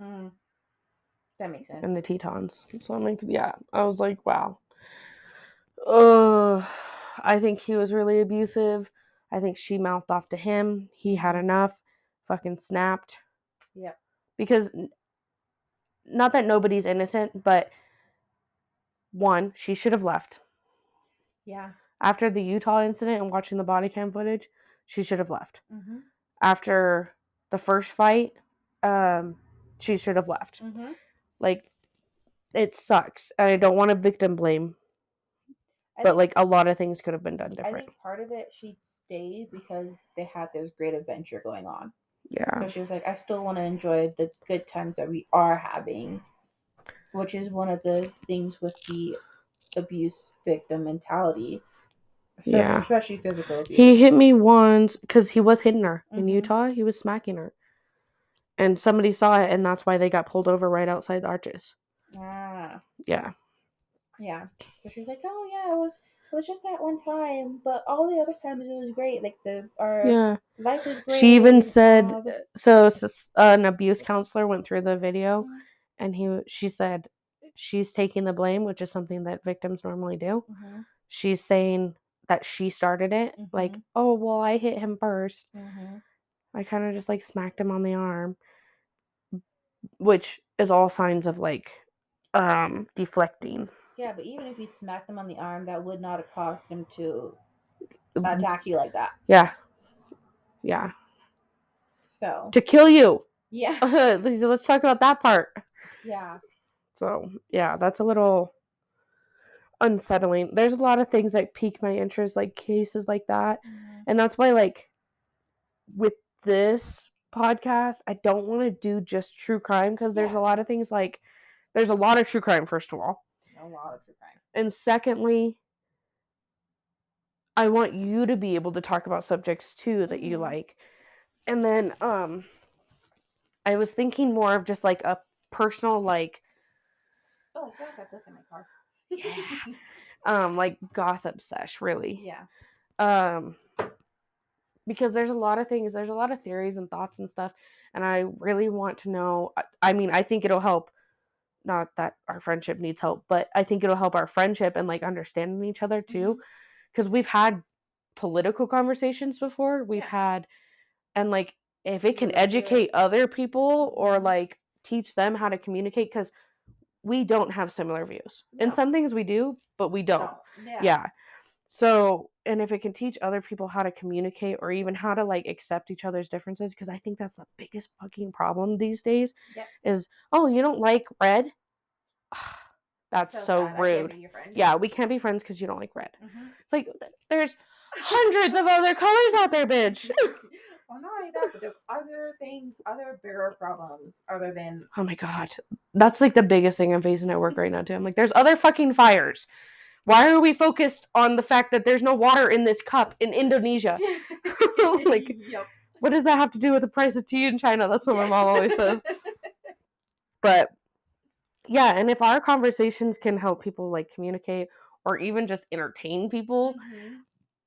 S2: That makes sense.
S1: In the Tetons. So I'm like, yeah. I was like, wow. I think he was really abusive. I think she mouthed off to him. He had enough. Fucking snapped.
S2: Yep.
S1: Because, not that nobody's innocent, but one, she should have left.
S2: Yeah.
S1: After the Utah incident and watching the body cam footage, she should have left. After the first fight, she should have left. Like, it sucks. And I don't want to victim blame. But like, a lot of things could have been done different.
S2: I think part of it, she stayed because they had this great adventure going on.
S1: Yeah.
S2: So she was like, I still want to enjoy the good times that we are having, which is one of the things with the abuse victim mentality.
S1: Yeah.
S2: Especially physical abuse.
S1: He hit me once because he was hitting her in Utah. He was smacking her. And somebody saw it, and that's why they got pulled over right outside the arches.
S2: Ah.
S1: Yeah.
S2: Yeah. So she was like, oh yeah, it was just that one time, but all the other times it was great. Like our life was great.
S1: She even said, so an abuse counselor went through the video, and she said she's taking the blame, which is something that victims normally do. She's saying that she started it, like, oh well, I hit him first. I kind of just like smacked him on the arm, which is all signs of like deflecting.
S2: Yeah, but even if you smacked him on the arm, that would not have caused him to attack you like that.
S1: Yeah. Yeah.
S2: So.
S1: To kill you.
S2: Yeah.
S1: Let's talk about that part.
S2: Yeah.
S1: So, yeah, that's a little unsettling. There's a lot of things that pique my interest, like cases like that. And that's why, like, with this podcast, I don't want to do just true crime because there's a lot of things like, there's a lot of true crime, first of all.
S2: A lot of true crime.
S1: And secondly, I want you to be able to talk about subjects too that you like. And then I was thinking more of just like a personal, like,
S2: oh, I still have that book in my car.
S1: Yeah. Like gossip sesh, really.
S2: Yeah.
S1: Because there's a lot of things, there's a lot of theories and thoughts and stuff, and I really want to know. I mean, I think it'll help. Not that our friendship needs help, but I think it'll help our friendship and like understanding each other too. Because we've had political conversations before. We've had, and like, if it can educate other people or like teach them how to communicate, because we don't have similar views. And some things we do, but we don't. Yeah. So, and if it can teach other people how to communicate or even how to like accept each other's differences, because I think that's the biggest fucking problem these days.
S2: Yes.
S1: Is, oh, you don't like red? That's so
S2: sad. I can't
S1: rude.
S2: be your friend.
S1: Yeah, we can't be friends because you don't like red.
S2: Mhm.
S1: It's like, there's hundreds of other colors out there, bitch.
S2: Well, not only that, but there's other things, other bigger problems other than.
S1: Oh my god. That's like the biggest thing I'm facing at work right now, too. I'm like, there's other fucking fires. Why are we focused on the fact that there's no water in this cup in Indonesia? Like,
S2: Yep.
S1: what does that have to do with the price of tea in China? That's what my mom always says. But yeah, and if our conversations can help people like communicate or even just entertain people,
S2: Mhm.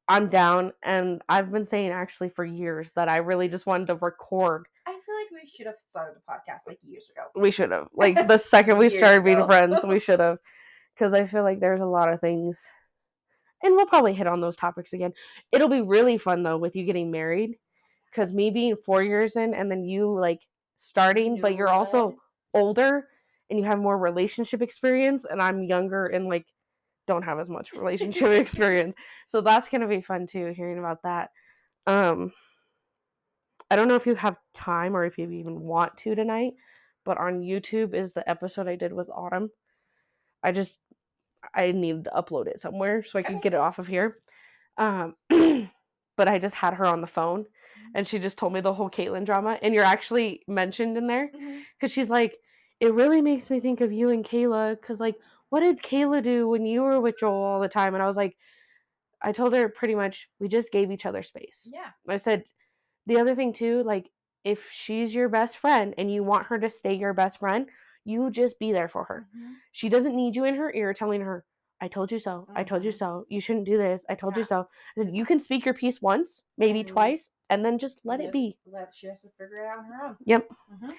S1: I'm down. And I've been saying actually for years that I really just wanted to record.
S2: I feel like we should have started the podcast like years ago.
S1: We should have. Like the second we
S2: Years
S1: started being
S2: ago.
S1: friends, we should have. Because I feel like there's a lot of things. And we'll probably hit on those topics again. It'll be really fun though with you getting married. Because me being 4 years in and then you like starting, but you're also older and you have more relationship experience, and I'm younger and like don't have as much relationship experience. So that's gonna be fun too, hearing about that. I don't know if you have time or if you even want to tonight, but on YouTube is the episode I did with Autumn. I needed to upload it somewhere so I could get it off of here. But I just had her on the phone and she just told me the whole Caitlyn drama. And you're actually mentioned in there because she's like, it really makes me think of you and Kayla because, like, what did Kayla do when you were with Joel all the time? And I was like, I told her pretty much we just gave each other space.
S2: Yeah.
S1: I said, the other thing too, like, if she's your best friend and you want her to stay your best friend, you just be there for her. She doesn't need you in her ear telling her, I told you so. I told you so. You shouldn't do this. I told you so. I said, you can speak your piece once, maybe twice, and then just let it be.
S2: She has to figure it out on her own.
S1: Yep.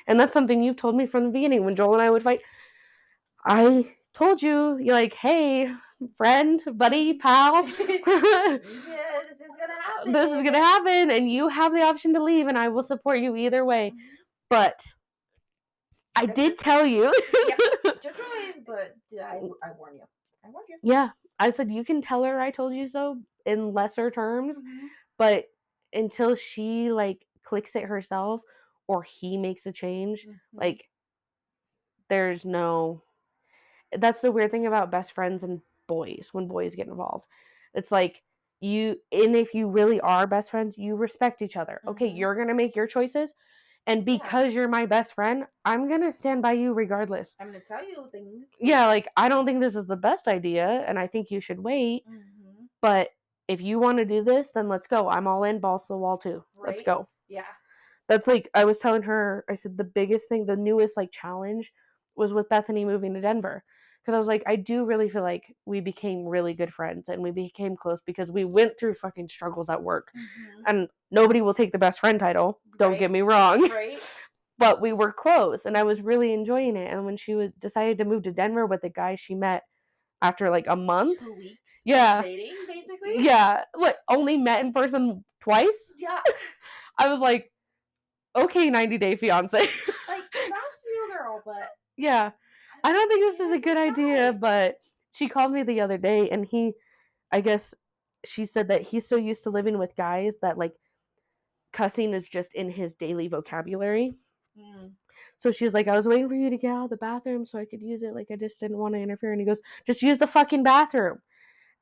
S1: And that's something you've told me from the beginning when Joel and I would fight. I told you, you're like, hey, friend, buddy, pal.
S2: Yeah, this is gonna happen.
S1: This is gonna happen, and you have the option to leave, and I will support you either way. But I did tell you.
S2: Yeah, it's your choice, but I warn you. I warned you.
S1: Yeah, I said you can tell her I told you so in lesser terms, but until she like clicks it herself or he makes a change, like there's no. That's the weird thing about best friends and boys when boys get involved. It's like if you really are best friends, you respect each other. Okay, you're gonna make your choices. And because you're my best friend, I'm going to stand by you regardless.
S2: I'm going to tell you things.
S1: Yeah, like, I don't think this is the best idea, and I think you should wait. But if you want to do this, then let's go. I'm all in, balls to the wall, too. Right? Let's go.
S2: Yeah.
S1: That's like, I was telling her, I said the biggest thing, the newest, like, challenge was with Bethany moving to Denver. Because I was like, I do really feel like we became really good friends, and we became close because we went through fucking struggles at work. And nobody will take the best friend title. Don't get me wrong.
S2: Right.
S1: But we were close, and I was really enjoying it. And when she decided to move to Denver with the guy she met after like a month,
S2: 2 weeks,
S1: yeah,
S2: dating basically,
S1: yeah, like only met in person twice.
S2: Yeah,
S1: I was like, okay, 90-day fiance.
S2: Like, that's you, girl, but
S1: yeah, I don't think this is a good idea. But she called me the other day, and I guess she said that he's so used to living with guys that like cussing is just in his daily vocabulary. So she was like, I was waiting for you to get out of the bathroom so I could use it. Like, I just didn't want to interfere. And he goes, just use the fucking bathroom.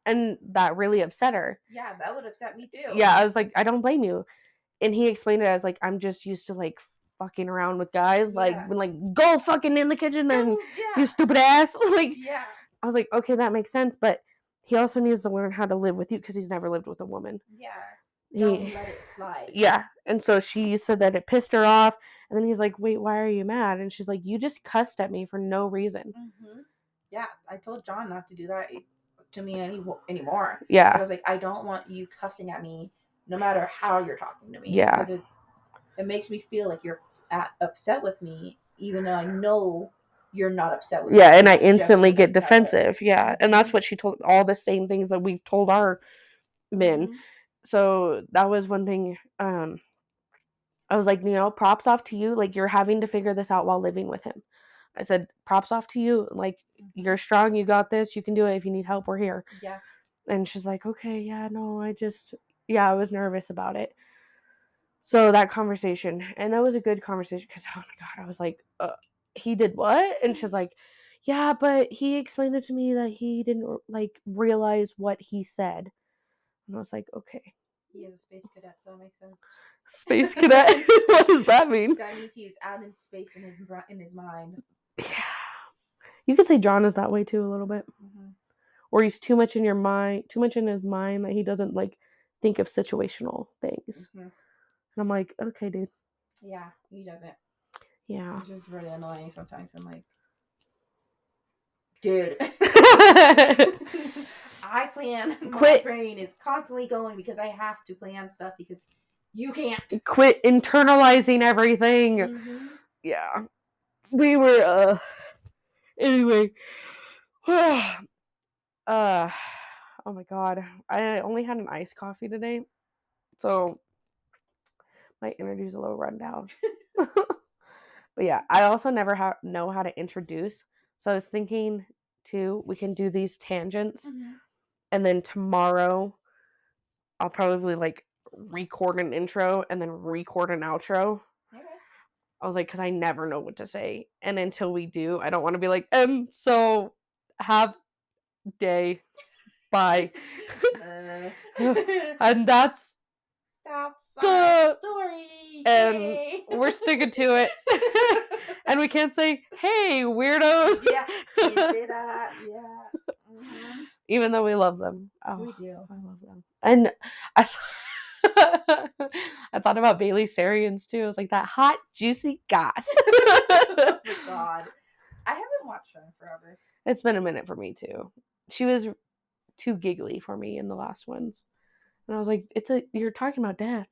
S1: And that really upset her.
S2: Yeah, that would upset me too.
S1: Yeah, I was like, I don't blame you. And he explained it as like, I'm just used to like fucking around with guys. Like, when like, go fucking in the kitchen then, you stupid ass. Like,
S2: Yeah.
S1: I was like, okay, that makes sense. But he also needs to learn how to live with you because he's never lived with a woman.
S2: Yeah. Don't let it slide.
S1: Yeah. And so she said that it pissed her off. And then he's like, wait, why are you mad? And she's like, you just cussed at me for no reason.
S2: Yeah. I told John not to do that to me anymore.
S1: Yeah.
S2: I was like, I don't want you cussing at me no matter how you're talking to me.
S1: Yeah.
S2: Because it makes me feel like you're upset with me, even though I know you're not upset with me.
S1: Yeah, and I instantly get defensive. Yeah. And that's what she told, all the same things that we've told our men. So that was one thing. I was like, props off to you. Like, you're having to figure this out while living with him. I said, props off to you. Like, you're strong. You got this. You can do it. If you need help, we're here.
S2: Yeah.
S1: And she's like, okay, yeah, no, I was nervous about it. So that conversation, and that was a good conversation because, oh my God, I was like, he did what? And she's like, Yeah, but he explained it to me that he didn't like realize what he said. And I was like, okay.
S2: He is a space cadet, so it makes sense.
S1: Space cadet? What does that mean?
S2: That means he's out in space in his mind.
S1: Yeah. You could say John is that way too a little bit.
S2: Mm-hmm.
S1: Or he's too much in your mind, too much in his mind that he doesn't like think of situational things.
S2: Mm-hmm.
S1: And I'm like, okay, dude.
S2: Yeah, he doesn't.
S1: Yeah.
S2: It's just really annoying sometimes. I'm like, dude. I plan. My brain is constantly going because I have to plan stuff because you can't.
S1: Quit internalizing everything.
S2: Mm-hmm.
S1: Yeah. We were, anyway. Oh my god. I only had an iced coffee today. So my energy's a little run down. But yeah, I also never know how to introduce. So I was thinking too, we can do these tangents.
S2: Mm-hmm.
S1: And then tomorrow I'll probably like record an intro and then record an outro.
S2: Okay.
S1: I was like, because I never know what to say. And until we do, I don't want to be like, so have day. Bye. And that's
S2: our story.
S1: And
S2: Yay.
S1: we're sticking to it. And we can't say, hey, weirdos.
S2: Yeah, can't say that. Yeah. Mm-hmm.
S1: Even though we love them. Oh,
S2: We do.
S1: I love them. And I thought about Bailey Sarians too. I was like, that hot, juicy goss.
S2: Oh my god. I haven't watched her in forever.
S1: It's been a minute for me too. She was too giggly for me in the last ones. And I was like, you're talking about death.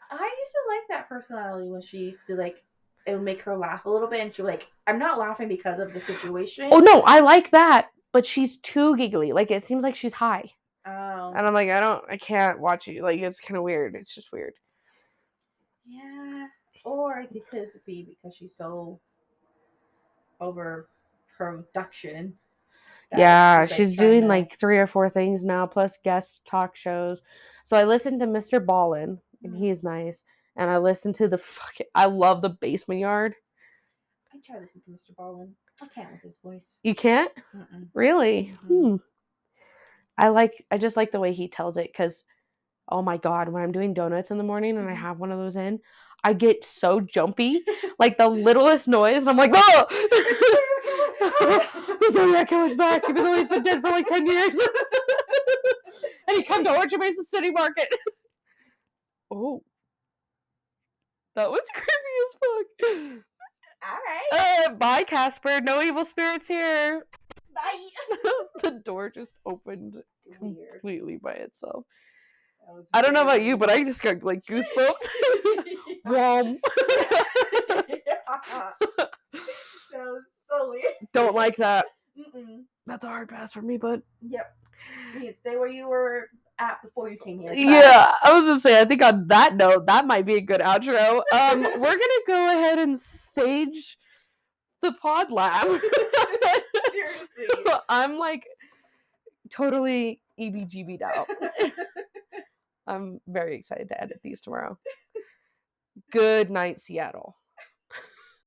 S2: I used to like that personality when she used to like, it would make her laugh a little bit and she'd be like, I'm not laughing because of the situation.
S1: Oh no, I like that. But she's too giggly. Like it seems like she's high.
S2: Oh.
S1: And I'm like, I can't watch you. Like it's kind of weird. It's just weird.
S2: Yeah. Or it could be because she's so over production.
S1: Yeah, she's doing like 3 or 4 things now, plus guest talk shows. So I listened to Mr. Ballin, and he's nice. And I listened to I love the Basement Yard.
S2: I try to listen to Mr. Ballin. I can't with his voice.
S1: You can't?
S2: Mm-mm.
S1: Really?
S2: Mm-hmm.
S1: I just like the way he tells it, because oh my god, when I'm doing donuts in the morning and I have one of those in, I get so jumpy, like the littlest noise, and I'm like, oh! The Zodiac Killer's back, even though he's been dead for like 10 years. And he come to Orchard Mesa City Market. Oh. That was creepy as fuck.
S2: Alright.
S1: Bye, Casper. No evil spirits here.
S2: Bye.
S1: The door just opened completely by itself.
S2: was
S1: I don't know about
S2: very
S1: you, but I just got like goosebumps. Whom.
S2: That was so weird.
S1: Don't like that.
S2: Mm-mm.
S1: That's a hard pass for me, but
S2: Yep. You need to stay where you were at before you came here.
S1: yeah, I was gonna say, I think on that note, that might be a good outro. We're gonna go ahead and sage the pod lab.
S2: Seriously.
S1: I'm like totally EBGB'd out. I'm very excited to edit these tomorrow. Good night, Seattle.